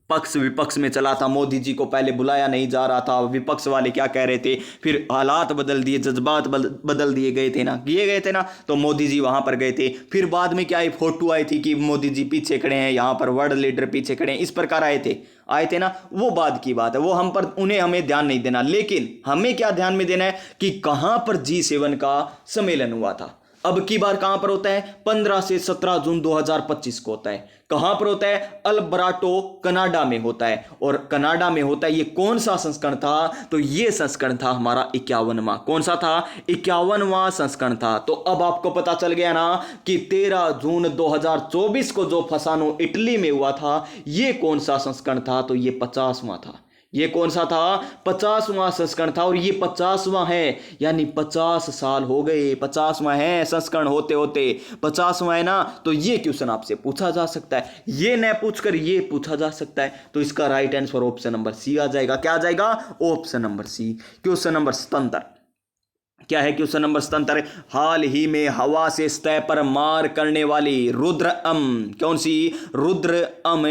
पक्ष विपक्ष में चला था। मोदी जी को पहले बुलाया नहीं जा रहा था, विपक्ष वाले क्या कह रहे थे, फिर हालात बदल दिए, जज्बात बदल दिए गए थे ना, किए गए थे ना, तो मोदी जी वहां पर गए थे। फिर बाद में क्या फोटो आई थी कि मोदी जी पीछे खड़े हैं, यहां पर वर्ल्ड लीडर पीछे खड़े हैं, इस प्रकार आए थे ना। वो बाद की बात है, वो हमें ध्यान नहीं देना। लेकिन हमें क्या ध्यान में देना है कि कहां पर G7 का सम्मेलन हुआ था। अब की बार कहां पर होता है? 15 से 17 जून 2025 को होता है। कहां पर होता है? अल्बर्टो, कनाडा में होता है। और कनाडा में होता है। ये कौन सा संस्करण था? तो ये संस्करण था हमारा 51वां। कौन सा था? 51वां संस्करण था। तो अब आपको पता चल गया ना कि 13 जून 2024 को जो फसानो इटली में हुआ था, ये कौन सा संस्करण था? तो ये 50वां था। ये कौन सा था? 50वां संस्करण था। और ये 50वां है, यानी 50 साल हो गए। 50वां है संस्करण होते होते, 50वां है ना। तो ये क्वेश्चन आपसे पूछा जा सकता है, ये न पूछकर ये पूछा जा सकता है। तो इसका right answer option number C आ जाएगा। क्या आ जाएगा? Option number C. Question number 77 क्या है? क्वेश्चन नंबर 77, हाल ही में हवा से सतह पर मार करने वाली रुद्रम, कौन सी? रुद्रम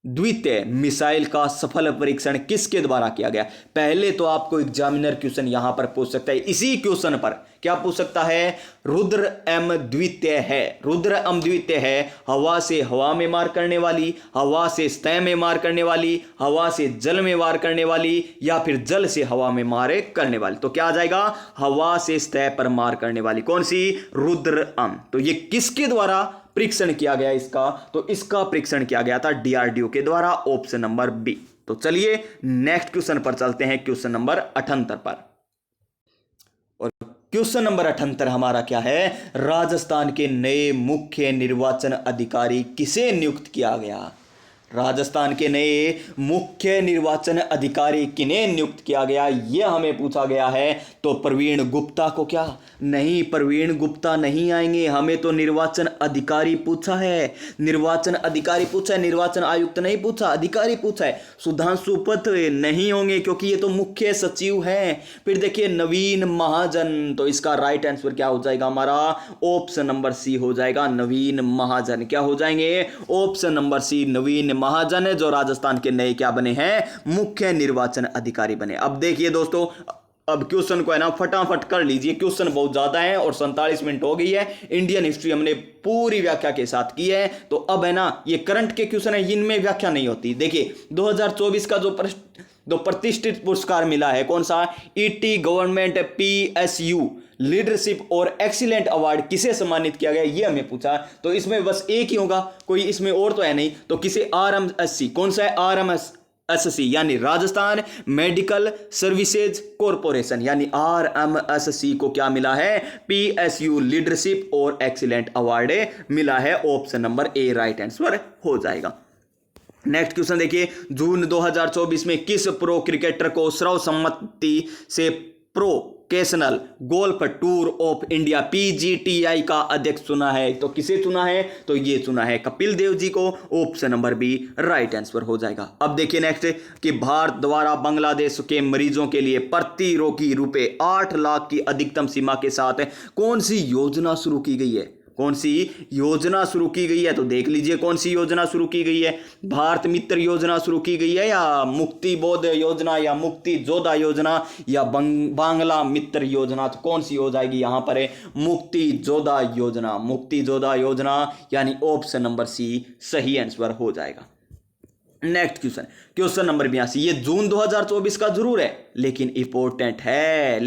द्वितीय मिसाइल का सफल परीक्षण किसके द्वारा किया गया? पहले तो आपको एग्जामिनर क्वेश्चन यहां पर पूछ सकता है, इसी क्वेश्चन पर क्या पूछ सकता है? रुद्रम द्वितीय है। रुद्रम द्वितीय है हवा से हवा में मार करने वाली, हवा से सतह में मार करने वाली, हवा से जल में वार करने वाली, या फिर जल से हवा में मार करने वाली। तो क्या आ जाएगा? हवा से सतह पर मार करने वाली। कौन सी? रुद्रम। तो ये किसके द्वारा परीक्षण किया गया इसका? तो इसका परीक्षण किया गया था DRDO के द्वारा। Option number B. तो चलिए नेक्स्ट क्वेश्चन पर चलते हैं, क्वेश्चन नंबर 78 पर। और क्वेश्चन नंबर 78 हमारा क्या है? राजस्थान के नए मुख्य निर्वाचन अधिकारी किसे नियुक्त किया गया? राजस्थान के नए मुख्य निर्वाचन अधिकारी किन्हें नियुक्त किया गया, यह हमें पूछा गया है। तो प्रवीण गुप्ता को क्या? नहीं, प्रवीण गुप्ता नहीं आएंगे। हमें तो निर्वाचन अधिकारी पूछा है, निर्वाचन अधिकारी पूछा है, निर्वाचन आयुक्त नहीं पूछा, अधिकारी पूछा है। सुधांशु पथ नहीं होंगे क्योंकि ये तो मुख्य सचिव हैं। फिर देखिए नवीन महाजन, तो इसका राइट आंसर क्या हो जाएगा हमारा? ऑप्शन नंबर सी हो जाएगा, नवीन महाजन। क्या हो जाएंगे? ऑप्शन नंबर सी, नवीन महाजन है, जो राजस्थान के नए क्या बने हैं? मुख्य निर्वाचन अधिकारी बने। अब देखिए दोस्तों, अब क्वेश्चन को है ना फटाफट कर लीजिए, क्वेश्चन बहुत ज्यादा है और 47 मिनट हो गई है। इंडियन हिस्ट्री हमने पूरी व्याख्या के साथ की है। तो अब है ना ये करंट के क्वेश्चन है, इनमें व्याख्या नहीं होती। देखिए 2024 का जो प्रतिष्ठित पुरस्कार मिला है, कौन सा? ET गवर्नमेंट PSU लीडरशिप और एक्सीलेंट अवार्ड किसे सम्मानित किया गया, ये हमें पूछा। तो इसमें बस एक ही होगा, कोई इसमें और तो है नहीं। तो किसे, RMSC, कौन सा है, RMSC यानी राजस्थान मेडिकल सर्विसेज कॉरपोरेशन, यानी RMSC को क्या मिला है, PSU लीडरशिप और एक्सीलेंट अवार्ड मिला है। Option number A right answer हो जाएगा। नेक्स्ट क्वेश्चन देखिए, जून 2024 में किस प्रो क्रिकेटर को सर्वसम्मति से professional golf tour of India PGTI का अध्यक्ष चुना है? तो किसे चुना है, तो ये चुना है कपिल देव जी को। Option number B right answer हो जाएगा। अब देखिए नेक्स्ट कि भारत द्वारा बांग्लादेश के मरीजों के लिए प्रति रोगी रुपए 8 लाख की अधिकतम सीमा के साथ कौन सी योजना शुरू की गई है? कौन सी योजना शुरू की गई है? तो देख लीजिए कौन सी योजना शुरू की गई है। भारत मित्र योजना शुरू की गई है, या मुक्ति बोध योजना, या मुक्ति जोधा योजना, या बांग्ला मित्र योजना? तो कौन सी हो जाएगी यहां पर है, मुक्ति जोधा योजना। मुक्ति जोधा योजना यानी ऑप्शन नंबर सी सही आंसर हो जाएगा। नेक्स्ट क्वेश्चन, क्वेश्चन नंबर 82, ये जून 2024 का जरूर है लेकिन इंपॉर्टेंट है,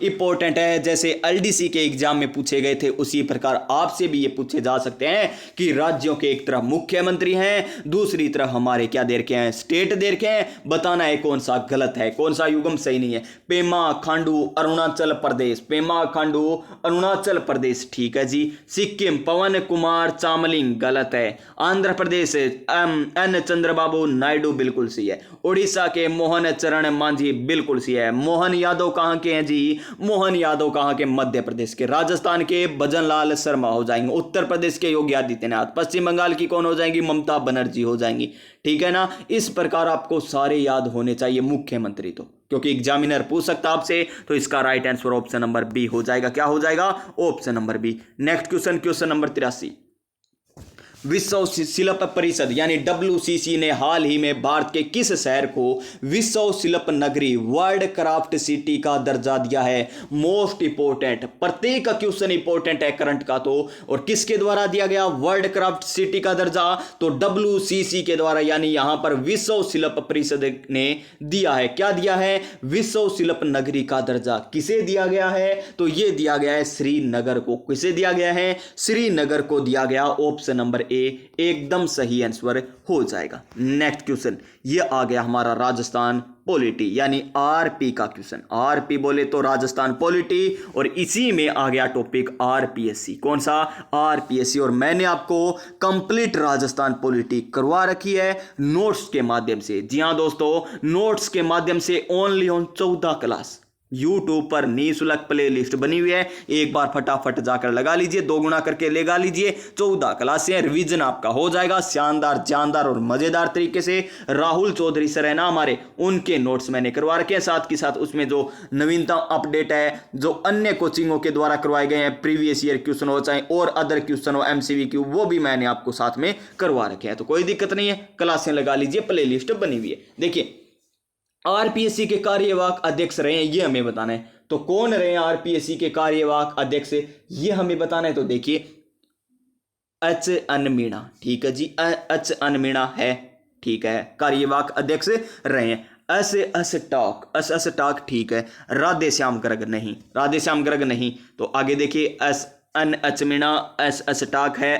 इंपॉर्टेंट है। जैसे LDC के एग्जाम में पूछे गए थे उसी प्रकार आपसे भी ये पूछे जा सकते हैं कि राज्यों के एक तरफ मुख्यमंत्री हैं, दूसरी तरफ हमारे क्या दे रखे हैं, स्टेट दे रखे हैं। बताना है कौन सा गलत है, कौन सा युग्म सही नहीं है। पेमा खांडू अरुणाचल प्रदेश, पेमा खांडू अरुणाचल प्रदेश, ठीक है जी। सिक्किम पवन कुमार चामलिंग, गलत है। आंध्र प्रदेश N चंद्रबाबू नायडू, बिल्कुल सही है। उड़ीसा के मोहन चरण मांझी, बिल्कुल सही है। मोहन यादव कहां के हैं जी, मोहन यादव कहां के, मध्य प्रदेश के। राजस्थान के भजनलाल शर्मा हो जाएंगे। उत्तर प्रदेश के योगी आदित्यनाथ। पश्चिम बंगाल की कौन हो जाएंगी, ममता बनर्जी हो जाएंगी, ठीक है ना। इस प्रकार आपको सारे याद होने चाहिए मुख्यमंत्री, तो क्योंकि एग्जामिनर पूछ सकता आपसे। तो इसका right answer option number B हो जाएगा। क्या हो जाएगा, option number B. Next question, question number 83, विश्व शिल्प परिषद यानी WCC ने हाल ही में भारत के किस शहर को विश्व शिल्प नगरी वर्ल्ड क्राफ्ट सिटी का दर्जा दिया है? मोस्ट इंपोर्टेंट, प्रत्येक का क्वेश्चन इंपोर्टेंट है करंट का। तो और किसके द्वारा दिया गया वर्ल्ड क्राफ्ट सिटी का दर्जा? तो WCC के द्वारा, यानी यहां पर विश्व शिल्प परिषद ने दिया है। क्या दिया है, विश्व शिल्प नगरी का दर्जा। किसे दिया गया है, तो यह दिया गया है श्रीनगर को। किसे दिया गया है, श्रीनगर को दिया गया। ऑप्शन नंबर एकदम सही आंसर हो जाएगा। नेक्स्ट क्वेश्चन, ये आ गया हमारा राजस्थान पॉलिटी यानी RP का क्वेश्चन। RP बोले तो राजस्थान पॉलिटी, और इसी में आ गया टॉपिक RPSC। कौन सा, RPSC। और मैंने आपको कंप्लीट राजस्थान पॉलिटी करवा रखी है नोट्स के माध्यम से। जी हां दोस्तों, नोट्स के माध्यम से ओनली ऑन 14 क्लास YouTube पर निःशुल्क प्ले लिस्ट बनी हुई है। एक बार फटाफट जाकर लगा लीजिए, 2 गुना करके लगा लीजिए। 14 क्लासें, रिवीजन आपका हो जाएगा शानदार, जानदार और मजेदार तरीके से। राहुल चौधरी सर है ना हमारे, उनके नोट्स मैंने करवा रखे हैं। साथ के साथ उसमें जो नवीनतम अपडेट है, जो अन्य कोचिंगों के द्वारा करवाए गए हैं, प्रीवियस ईयर क्वेश्चन हो चाहे और अदर क्वेश्चन हो, MCQ, वो भी मैंने आपको साथ में करवा रखे हैं। तो कोई दिक्कत नहीं है, क्लासें लगा लीजिए, प्ले लिस्ट बनी हुई है। देखिए RPSC के कार्यवाहक अध्यक्ष रहे हैं, ये हमें बताना है। तो कौन रहे हैं RPSC के कार्यवाहक अध्यक्ष, ये हमें बताना है। तो देखिए H.N. मीणा, ठीक है जी, H.N. मीणा है, ठीक है, कार्यवाहक अध्यक्ष रहे हैं। एस टॉक, ठीक है। राधे श्याम गर्ग नहीं, राधे श्याम गर्ग नहीं। तो आगे देखिए SNH मीणा, एस टॉक है।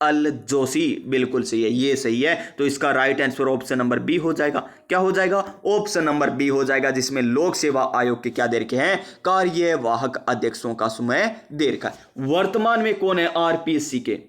अल जोशी, बिल्कुल सही है, ये सही है। तो इसका right answer option number B हो जाएगा। क्या हो जाएगा, ऑप्शन नंबर बी हो जाएगा, जिसमें लोक सेवा आयोग के क्या दे रखे हैं, कार्यवाहक अध्यक्षों का समय दे रखा है। वर्तमान में कौन है RPSC के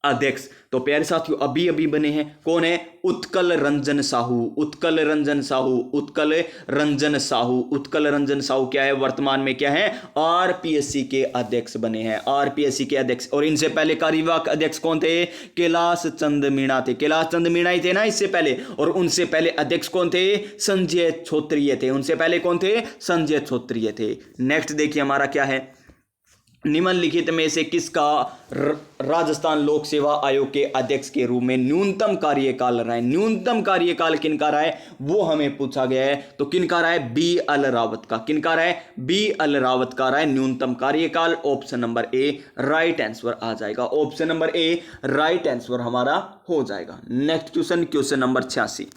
अध्यक्ष? तो प्यारे साथियों अभी अभी बने हैं। कौन है, उत्कल रंजन साहू। उत्कल रंजन साहू, उत्कल रंजन साहू, उत्कल रंजन साहू क्या है, वर्तमान में क्या है, RPSC के अध्यक्ष बने हैं, RPSC के अध्यक्ष। और इनसे पहले कार्यवाहक अध्यक्ष कौन थे, कैलाश चंद मीणा थे, कैलाश चंद मीणा ही थे ना इससे पहले। और उनसे पहले अध्यक्ष कौन थे, संजय छोत्रिय थे। उनसे पहले कौन थे, संजय छोत्रिय थे। नेक्स्ट देखिए हमारा क्या है, निम्नलिखित में से किसका राजस्थान लोक सेवा आयोग के अध्यक्ष के रूप में न्यूनतम कार्यकाल रहा है? न्यूनतम कार्यकाल किनका रहा है वो हमें पूछा गया है। तो किनका रहा है, BL रावत का। किनका रहा है, BL रावत का रहा है न्यूनतम कार्यकाल। Option number A right answer आ जाएगा। Option number A right answer हमारा हो जाएगा। नेक्स्ट क्वेश्चन, क्वेश्चन नंबर 86,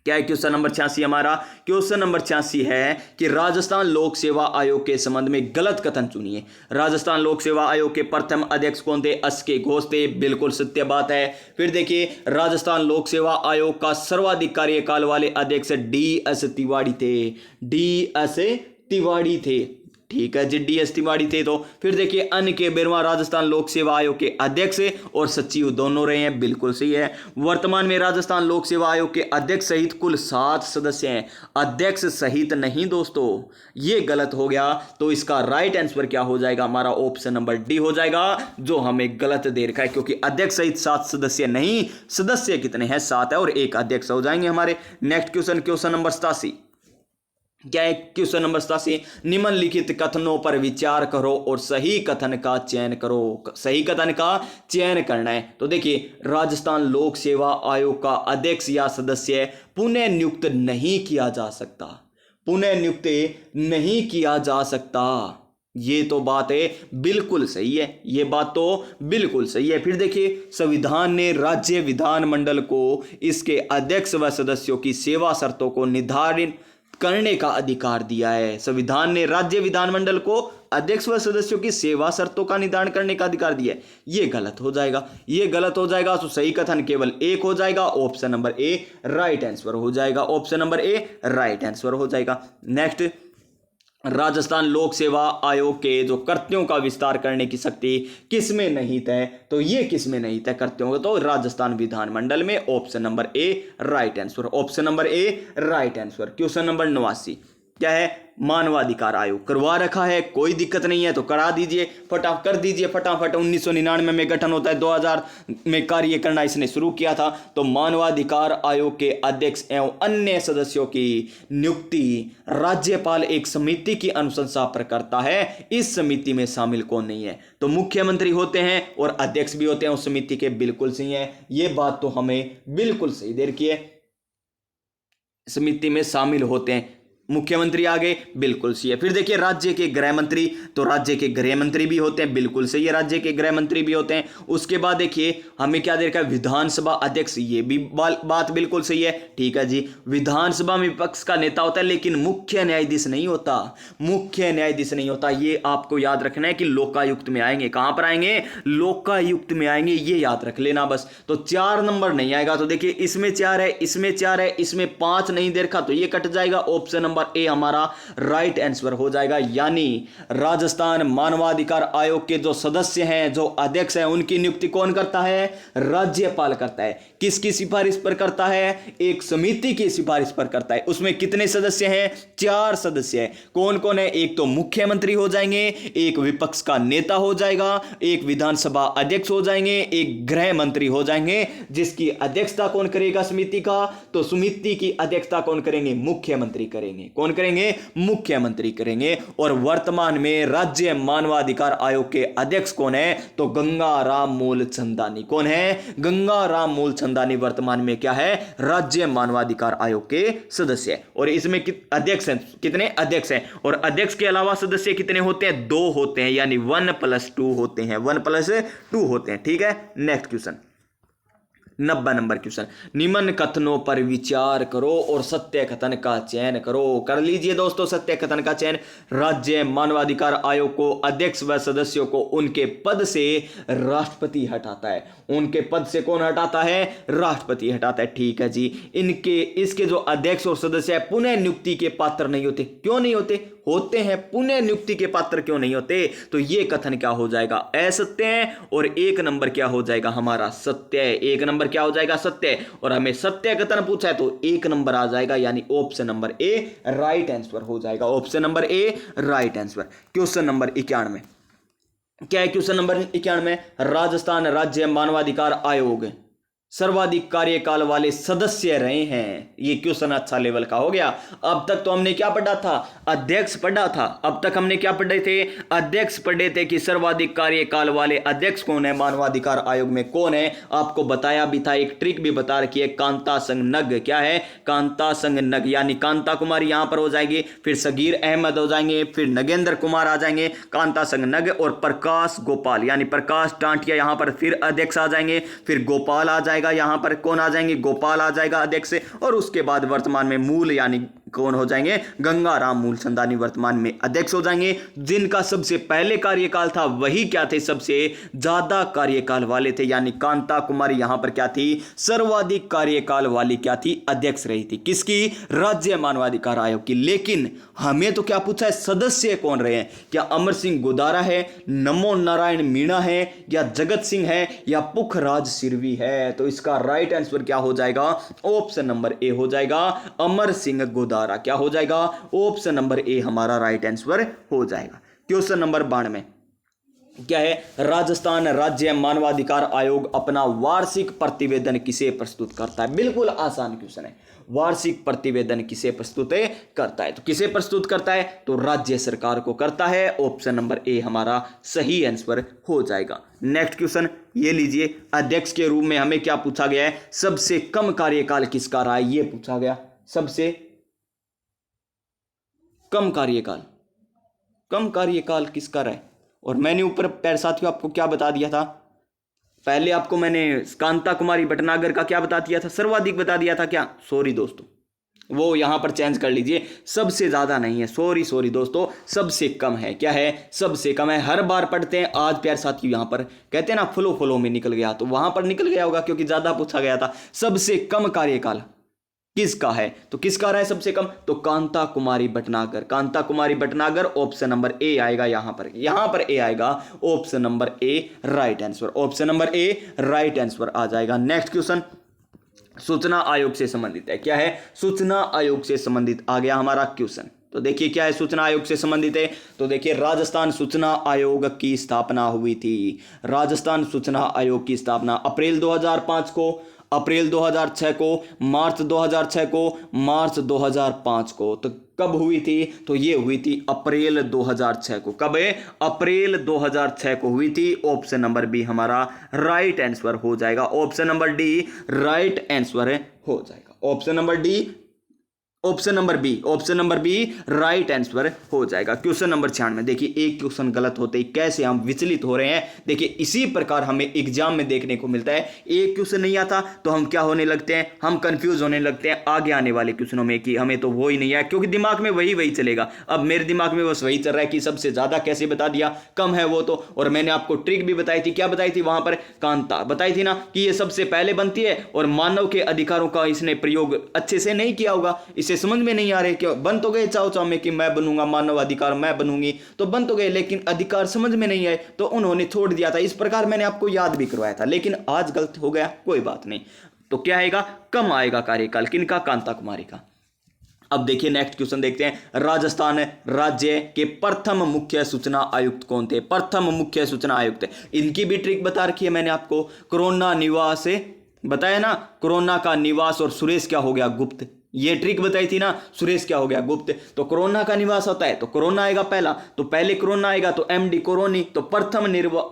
क्या है क्वेश्चन नंबर 86 हमारा? क्वेश्चन नंबर 86 है कि राजस्थान लोक सेवा आयोग के संबंध में गलत कथन चुनिए। राजस्थान लोक सेवा आयोग के प्रथम अध्यक्ष कौन थे? एस के घोष थे, बिल्कुल सत्य बात है। फिर देखिए राजस्थान लोक सेवा आयोग का सर्वाधिक कार्यकाल वाले अध्यक्ष डी एस तिवारी थे, डी एस तिवारी थे, ठीक है जी, डी एस तिवारी थे। तो फिर देखिए अन्य के बेरवा राजस्थान लोक सेवा आयोग के अध्यक्ष और सचिव दोनों रहे हैं, बिल्कुल सही है। वर्तमान में राजस्थान लोक सेवा आयोग के अध्यक्ष सहित कुल 7 सदस्य हैं, अध्यक्ष सहित नहीं दोस्तों, ये गलत हो गया। तो इसका राइट आंसर क्या हो जाएगा हमारा? ऑप्शन नंबर डी हो जाएगा, जो हमें गलत दे रखा है, क्योंकि अध्यक्ष सहित 7 सदस्य नहीं, सदस्य कितने हैं? 7 है और एक अध्यक्ष हो जाएंगे हमारे। नेक्स्ट क्वेश्चन, क्वेश्चन नंबर 87 क्या है? क्वेश्चन नंबर 87, निम्नलिखित कथनों पर विचार करो और सही कथन का चयन करो। सही कथन का चयन करना है। तो देखिए राजस्थान लोक सेवा आयोग का अध्यक्ष या सदस्य पुनः नियुक्त नहीं किया जा सकता, पुनः नियुक्त नहीं किया जा सकता, ये तो बात है बिल्कुल सही है, ये बात तो बिल्कुल सही है। फिर देखिए संविधान ने राज्य विधानमंडल को इसके अध्यक्ष व सदस्यों की सेवा शर्तों को निर्धारित करने का अधिकार दिया है। संविधान ने राज्य विधानमंडल को अध्यक्ष व सदस्यों की सेवा शर्तों का निर्धारण करने का अधिकार दिया है, ये गलत हो जाएगा, ये गलत हो जाएगा। तो सही कथन केवल एक हो जाएगा, option number A right answer हो जाएगा, option number A right answer हो जाएगा। नेक्स्ट, राजस्थान लोक सेवा आयोग के जो कर्तव्यों का विस्तार करने की शक्ति किसमें निहित है? तो ये किसमें निहित है कर्तव्यों? तो राजस्थान विधानमंडल में, option number A right answer, option number A right answer. Question number 89 क्या है? मानवाधिकार आयोग करवा रखा है, कोई दिक्कत नहीं है तो करा दीजिए, कर दीजिए फटाफट। 1999 में गठन होता है, 2000 में कार्य करना इसने शुरू किया था। तो मानवाधिकार आयोग के अध्यक्ष एवं अन्य सदस्यों की नियुक्ति राज्यपाल एक समिति की अनुशंसा पर करता है। इस समिति में शामिल कौन नहीं है? तो मुख्यमंत्री होते हैं और अध्यक्ष भी होते हैं उस समिति के, बिल्कुल सही है, ये बात तो हमें बिल्कुल सही दे रखी है। समिति में शामिल होते हैं मुख्यमंत्री आ गए, बिल्कुल सही है। फिर देखिए राज्य के गृह मंत्री, तो राज्य के गृह मंत्री भी होते हैं, बिल्कुल सही है, राज्य के गृह मंत्री भी होते हैं। उसके बाद देखिए हमें क्या दे रखा है? विधानसभा अध्यक्ष, ये भी बात बिल्कुल सही है, ठीक है जी। विधानसभा में विपक्ष का नेता होता है लेकिन मुख्य न्यायाधीश नहीं होता, मुख्य न्यायाधीश नहीं होता, ये आपको याद रखना है कि लोकायुक्त में आएंगे। कहां पर आएंगे? लोकायुक्त में आएंगे, ये याद रख लेना बस। तो 4 नंबर नहीं आएगा। तो देखिए इसमें 4 है, इसमें 4 है, इसमें 5 नहीं दे रखा, तो ये कट जाएगा, ऑप्शन नंबर ए हमारा राइट आंसर हो जाएगा। यानी राजस्थान मानवाधिकार आयोग के जो सदस्य हैं, जो अध्यक्ष हैं, उनकी नियुक्ति कौन करता है? राज्यपाल करता है। किसकी सिफारिश पर करता है? एक समिति की सिफारिश पर करता है। उसमें कितने सदस्य हैं? 4 सदस्य हैं। कौन कौन है? एक तो मुख्यमंत्री हो जाएंगे, एक विपक्ष का नेता हो जाएगा, एक विधानसभा अध्यक्ष हो जाएंगे, एक गृह मंत्री हो जाएंगे। जिसकी अध्यक्षता कौन करेगा समिति का? तो समिति की अध्यक्षता कौन करेंगे? मुख्यमंत्री करेंगे। कौन करेंगे? मुख्यमंत्री करेंगे। और वर्तमान में राज्य मानवाधिकार आयोग के अध्यक्ष कौन है? तो गंगाराम मूलचंदानी। कौन है? गंगाराम मूलचंदानी वर्तमान में क्या है? राज्य मानवाधिकार आयोग के सदस्य। और इसमें अध्यक्ष हैं, कितने अध्यक्ष हैं? और अध्यक्ष के अलावा सदस्य कितने होते हैं? 2 होते हैं, यानी 1+2 होते हैं, 1+2 होते हैं, ठीक है। नेक्स्ट क्वेश्चन 90 नंबर क्वेश्चन, निम्न कथनों पर विचार करो और सत्य कथन का चयन करो। कर लीजिए दोस्तों सत्य कथन का चयन। राज्य मानवाधिकार आयोग को अध्यक्ष व सदस्यों को उनके पद से राष्ट्रपति हटाता है। उनके पद से कौन हटाता है? राष्ट्रपति हटाता है, ठीक है जी। इसके जो अध्यक्ष और सदस्य है पुनः नियुक्ति के पात्र नहीं होते। क्यों नहीं होते? होते हैं, पुनः नियुक्ति के पात्र क्यों नहीं होते? तो ये कथन क्या हो जाएगा? असत्य है। और 1 नंबर क्या हो जाएगा हमारा? सत्य है। 1 नंबर क्या हो जाएगा? सत्य। और हमें सत्य कथन पूछा है तो 1 नंबर आ जाएगा, यानी option number A right answer हो जाएगा, option number A right answer. Question number 91 क्या है? क्वेश्चन नंबर 91, राजस्थान राज्य मानवाधिकार आयोग सर्वाधिक कार्यकाल वाले सदस्य रहे हैं। ये क्वेश्चन अच्छा लेवल का हो गया। अब तक तो हमने क्या पढ़ा था? अध्यक्ष पढ़ा था। अब तक हमने क्या पढ़े थे? अध्यक्ष पढ़े थे कि सर्वाधिक कार्यकाल वाले अध्यक्ष कौन है मानवाधिकार आयोग में, कौन है? आपको बताया भी था, एक ट्रिक भी बता रखी है, कांता संग नग। क्या है? कांता संग नग, यानी कांता कुमारी यहां पर हो जाएगी, फिर सगीर अहमद हो जाएंगे, फिर नगेंद्र कुमार आ जाएंगे, कांता संग नग, और प्रकाश गोपाल यानी प्रकाश टांटिया यहां पर फिर अध्यक्ष आ जाएंगे, फिर गोपाल आ जाएगा, आएगा यहाँ पर, कौन आ जाएंगे, गोपाल आ जाएगा अध्यक्ष से, और उसके बाद वर्तमान में मूल यानी कौन हो जाएंगे, गंगाराम मूलचंदानी वर्तमान में अध्यक्ष हो जाएंगे। जिनका सबसे पहले कार्यकाल था वही क्या थे, सबसे ज्यादा कार्यकाल वाले थे, यानी कांता कुमारी यहां पर क्या थी, सर्वाधिक कार्यकाल वाली क्या थी, अध्यक्ष रही थी, किसकी, राज्य मानवाधिकार आयोग की। लेकिन हमें तो क्या पूछा है, सदस्य कौन रहे हैं, क्या अमर सिंह गोदारा है, नमो नारायण मीणा है, या जगत सिंह है, या पुखराज सिरवी है। तो इसका राइट आंसर क्या हो जाएगा, ऑप्शन नंबर ए हो जाएगा, अमर सिंह गोदारा। क्या हो जाएगा, ऑप्शन नंबर ए हमारा राइट आंसर हो जाएगा। क्वेश्चन नंबर 92 क्या है, राजस्थान राज्य मानवाधिकार आयोग अपना वार्षिक प्रतिवेदन किसे प्रस्तुत करता है। बिल्कुल आसान क्वेश्चन है, वार्षिक प्रतिवेदन किसे प्रस्तुत करता है, तो किसे प्रस्तुत करता है, तो राज्य सरकार को करता है। ऑप्शन नंबर ए हमारा सही आंसर हो जाएगा। नेक्स्ट क्वेश्चन ये लीजिए, अध्यक्ष के रूप में हमें क्या पूछा गया है, सबसे कम कार्यकाल किसका रहा है, ये पूछा गया, सबसे कम कार्यकाल, कम कार्यकाल किसका रहा है। और मैंने ऊपर पैर साथियों आपको क्या बता दिया था, पहले आपको मैंने कांता कुमारी भटनागर का क्या बता दिया था, सर्वाधिक बता दिया था क्या, सॉरी दोस्तों, वो यहां पर चेंज कर लीजिए, सबसे ज्यादा नहीं है, सॉरी दोस्तों, सबसे कम है। क्या है, सबसे कम है। हर बार पढ़ते हैं, आज प्यार साथियों यहां पर कहते हैं ना फ्लो में निकल गया, तो वहां पर निकल गया होगा क्योंकि ज्यादा पूछा गया था। सबसे कम कार्यकाल किसका है, तो किसका रहा है सबसे कम, तो Kanta Kumari Bhatnagar, Kanta Kumari Bhatnagar. Option number A आएगा यहां पर ए आएगा, option number A right answer, option number A right answer आ जाएगा। नेक्स्ट क्वेश्चन सूचना आयोग से संबंधित है। क्या है, सूचना आयोग से संबंधित आ गया हमारा क्वेश्चन। तो देखिए क्या है, सूचना आयोग से संबंधित है, तो देखिए राजस्थान सूचना आयोग की स्थापना हुई थी। राजस्थान सूचना आयोग की स्थापना अप्रैल 2005 को, अप्रैल 2006 को, मार्च 2006 को, मार्च 2005 को। तो कब हुई थी, तो ये हुई थी अप्रैल 2006 को। कब है, अप्रैल 2006 को हुई थी। ऑप्शन नंबर बी हमारा राइट आंसर हो जाएगा, option number D right answer हो जाएगा, option number D, option number B right answer हो जाएगा। क्वेश्चन नंबर 96 देखिए, एक क्वेश्चन गलत होते ही कैसे हम विचलित हो रहे हैं। देखिए इसी प्रकार हमें एग्जाम में देखने को मिलता है, एक क्वेश्चन नहीं आता तो हम क्या होने लगते हैं, हम कंफ्यूज होने लगते हैं आगे आने वाले क्वेश्चनों में कि हमें तो वो ही नहीं आया, क्योंकि दिमाग में वही चलेगा। अब मेरे दिमाग में बस वही चल रहा है कि सबसे ज्यादा कैसे बता दिया, कम है वो तो। और मैंने आपको ट्रिक भी बताई थी, क्या बताई थी वहां पर, कांता बताई थी ना कि ये सबसे पहले बनती है, और मानव के अधिकारों का इसने प्रयोग अच्छे से नहीं किया होगा, इसे समझ में नहीं आ रहे। क्यों, बन तो गए चाव चाव में कि मैं बनूंगा मानव अधिकार, मैं बनूंगी, तो बन तो गए, लेकिन अधिकार समझ में नहीं आए तो उन्होंने छोड़ दिया था। इस प्रकार मैंने आपको याद भी करवाया था, लेकिन आज गलत हो गया, कोई बात नहीं। तो क्या आएगा, कम आएगा कार्यकाल, किनका, कांता कुमारी का। अब देखिए नेक्स्ट क्वेश्चन देखते हैं, राजस्थान राज्य के प्रथम मुख्य सूचना आयुक्त कौन थे, प्रथम मुख्य सूचना आयुक्त। इनकी भी ट्रिक बता रखी है मैंने आपको, कोरोना निवास बताया ना, कोरोना का निवास, और सुरेश क्या हो गया, गुप्त, ये ट्रिक बताई थी ना, सुरेश क्या हो गया, गुप्त। तो कोरोना का निवास होता है तो कोरोना आएगा पहला, तो पहले कोरोना आएगा तो एमडी कोरोनी, तो प्रथम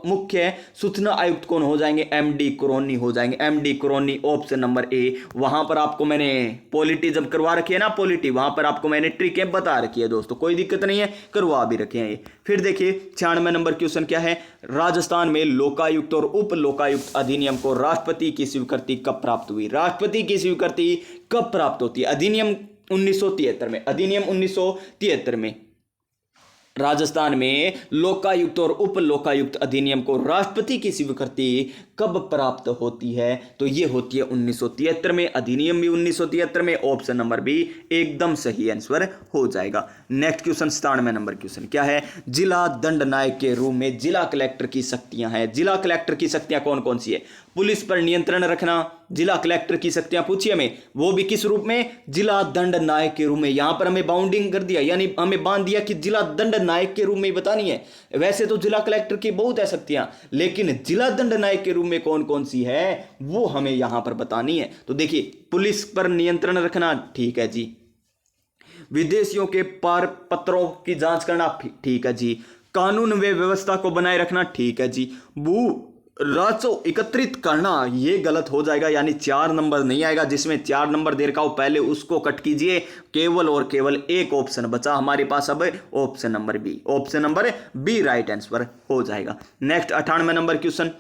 मुख्य सूचना आयुक्त कौन हो जाएंगे, एमडी कोरोनी हो जाएंगे, एमडी कोरोनी, ऑप्शन नंबर ए। वहां पर आपको मैंने पॉलिटी जब करवा रखी है ना, पॉलिटी, वहां पर आपको मैंने ट्रिकें बता रखी है दोस्तों, कोई दिक्कत नहीं है, करवा भी रखे हैं ये। फिर देखिए 96 नंबर क्वेश्चन क्या है, राजस्थान में लोकायुक्त और उप लोकायुक्त अधिनियम को राष्ट्रपति की स्वीकृति कब प्राप्त हुई, राष्ट्रपति की स्वीकृति कब प्राप्त होती है। अधिनियम 1973 में, अधिनियम 1973 में राजस्थान में लोकायुक्त और उप लोकायुक्त अधिनियम को राष्ट्रपति की स्वीकृति कब प्राप्त होती है, तो ये होती है 1973 में, अधिनियम भी 1973 में, ऑप्शन नंबर बी एकदम सही आंसर हो जाएगा। नेक्स्ट क्वेश्चन 97 नंबर क्वेश्चन क्या है, जिला दंड नायक के रूप में जिला कलेक्टर की शक्तियां हैं। जिला कलेक्टर की शक्तियां कौन कौन सी है, पुलिस पर नियंत्रण रखना, जिला कलेक्टर की शक्तियां पूछी हमें, वो भी किस रूप में, जिला दंड नायक के रूप में। यहां पर हमें बाउंडिंग कर दिया, यानी हमें बांध दिया कि जिला दंड नायक के रूप में ही बतानी है। वैसे तो जिला कलेक्टर की बहुत है शक्तियां, लेकिन जिला दंड नायक के रूप में कौन कौन सी है वो हमें यहां पर बतानी है। तो देखिए, पुलिस पर नियंत्रण रखना, ठीक है जी, विदेशियों के पार पत्रों की जांच करना, ठीक है जी, कानून व व्यवस्था को बनाए रखना, ठीक है जी, भू राजस्व एकत्रित करना, ये गलत हो जाएगा, यानी 4 नंबर नहीं आएगा, जिसमें 4 नंबर दे रखा हो पहले उसको कट कीजिए, केवल और केवल एक ऑप्शन बचा हमारे पास अब, option number B, option number B right answer हो जाएगा। नेक्स्ट 98 नंबर क्वेश्चन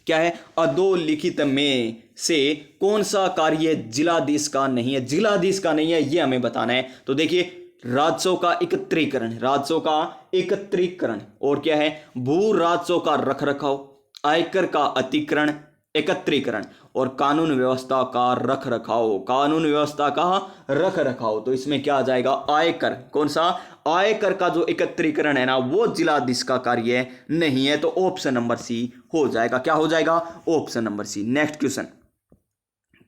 क्या है, अधोलिखित में से कौन सा कार्य जिलाधीश का नहीं है, जिलाधीश का नहीं है, ये हमें बताना है। तो देखिए, राजस्व का एकत्रीकरण, राजस्व का एकत्रीकरण, और क्या है, भू राजस्व का रखरखाव, आयकर का अतिक्रमण, एकत्रीकरण, और कानून व्यवस्था का रख रखाव, कानून व्यवस्था का रख रखाव। तो इसमें क्या आ जाएगा, आयकर, कौन सा, आयकर का जो एकत्रीकरण है ना, वो जिलाधीश का कार्य नहीं है। तो ऑप्शन नंबर सी हो जाएगा। क्या हो जाएगा, option number C. Next question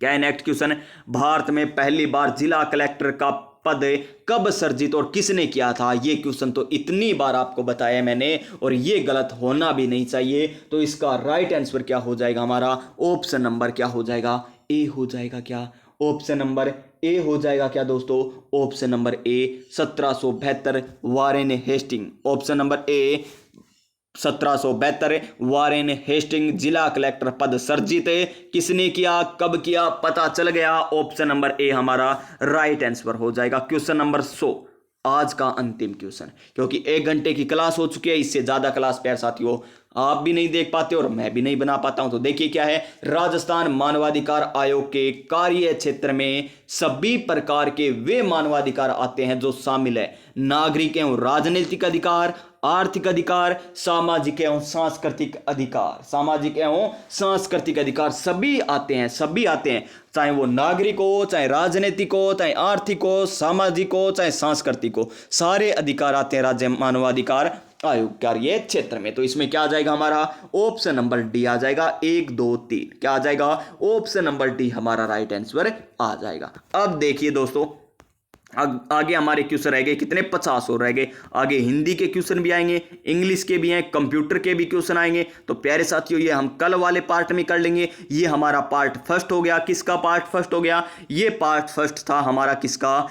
क्या है, नेक्स्ट क्वेश्चन, भारत में पहली बार जिला कलेक्टर का पद कब सर्जित और किसने किया था। ये क्वेश्चन तो इतनी बार आपको बताया मैंने, और ये गलत होना भी नहीं चाहिए। तो इसका राइट आंसर क्या हो जाएगा हमारा, ऑप्शन नंबर क्या हो जाएगा, ए हो जाएगा। क्या, ऑप्शन नंबर ए हो जाएगा। क्या दोस्तों, option number A 1772 Warren Hasting, option number A 1772 Warren Hasting जिला कलेक्टर पद सर्जित किसने किया, कब किया, पता चल गया। ऑप्शन नंबर ए हमारा राइट आंसर हो जाएगा। क्वेश्चन नंबर 100 आज का अंतिम क्वेश्चन, क्योंकि 1 घंटे की क्लास हो चुकी है, इससे ज्यादा क्लास प्यारे साथियों आप भी नहीं देख पाते और मैं भी नहीं बना पाता हूं। तो देखिए क्या है, राजस्थान मानवाधिकार आयोग के कार्य क्षेत्र में सभी प्रकार के वे मानवाधिकार आते हैं जो शामिल है नागरिक एवं राजनीतिक अधिकार, आर्थिक अधिकार, सामाजिक एवं सांस्कृतिक अधिकार, सामाजिक एवं सांस्कृतिक अधिकार सभी आते हैं, सभी आते हैं, चाहे वो नागरिक हो, चाहे राजनीतिक हो, चाहे आर्थिक हो, सामाजिक हो, चाहे सांस्कृतिक हो, सारे अधिकार आते हैं राज्य मानवाधिकार आयोग कार्य क्षेत्र में। तो इसमें क्या आ जाएगा हमारा, ऑप्शन नंबर डी आ जाएगा। 1 2 3 क्या आ जाएगा, ऑप्शन नंबर डी हमारा राइट आंसर आ जाएगा। अब देखिए दोस्तों, आगे हमारे क्वेश्चन रह गए कितने, 50 और रह गए। आगे हिंदी के क्वेश्चन भी आएंगे, इंग्लिश के भी हैं, कंप्यूटर के भी क्वेश्चन आएंगे। तो प्यारे साथियों, ये हम कल वाले पार्ट में कर लेंगे। ये हमारा पार्ट फर्स्ट हो गया। किसका पार्ट फर्स्ट हो गया, ये पार्ट फर्स्ट था हमारा किसका,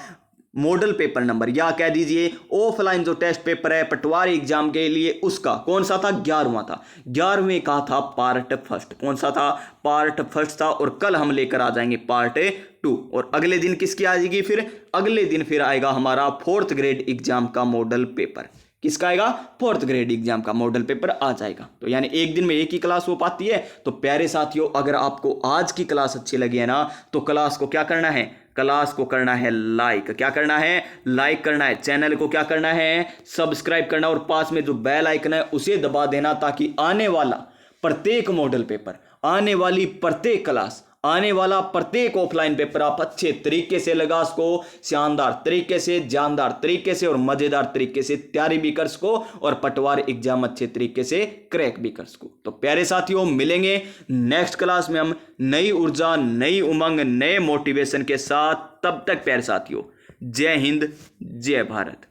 मॉडल पेपर नंबर, या कह दीजिए ऑफलाइन जो टेस्ट पेपर है पटवारी एग्जाम के लिए, उसका कौन सा था, 11वां था। 11वें का था पार्ट फर्स्ट, कौन सा था, पार्ट फर्स्ट था। और कल हम लेकर आ जाएंगे पार्ट 2, और अगले दिन किसकी आ जाएगी, फिर अगले दिन फिर आएगा हमारा 4th ग्रेड एग्जाम का मॉडल पेपर। किसका आएगा, 4th ग्रेड एग्जाम का मॉडल पेपर आ जाएगा। तो यानी एक दिन में एक ही क्लास हो पाती है। तो प्यारे साथियों, अगर आपको आज की क्लास अच्छी लगी है ना, तो क्लास को क्या करना है, क्लास को करना है लाइक। क्या करना है, लाइक करना है। चैनल को क्या करना है, सब्सक्राइब करना, और पास में जो बेल आइकन है उसे दबा देना, ताकि आने वाला प्रत्येक मॉडल पेपर, आने वाली प्रत्येक क्लास, आने वाला प्रत्येक ऑफलाइन पेपर आप अच्छे तरीके से लगा सको, शानदार तरीके से, जानदार तरीके से और मजेदार तरीके से तैयारी भी कर सको, और पटवार एग्जाम अच्छे तरीके से क्रैक भी कर सको। तो प्यारे साथियों, मिलेंगे नेक्स्ट क्लास में हम नई ऊर्जा, नई उमंग, नए मोटिवेशन के साथ। तब तक प्यारे साथियों, जय हिंद, जय भारत।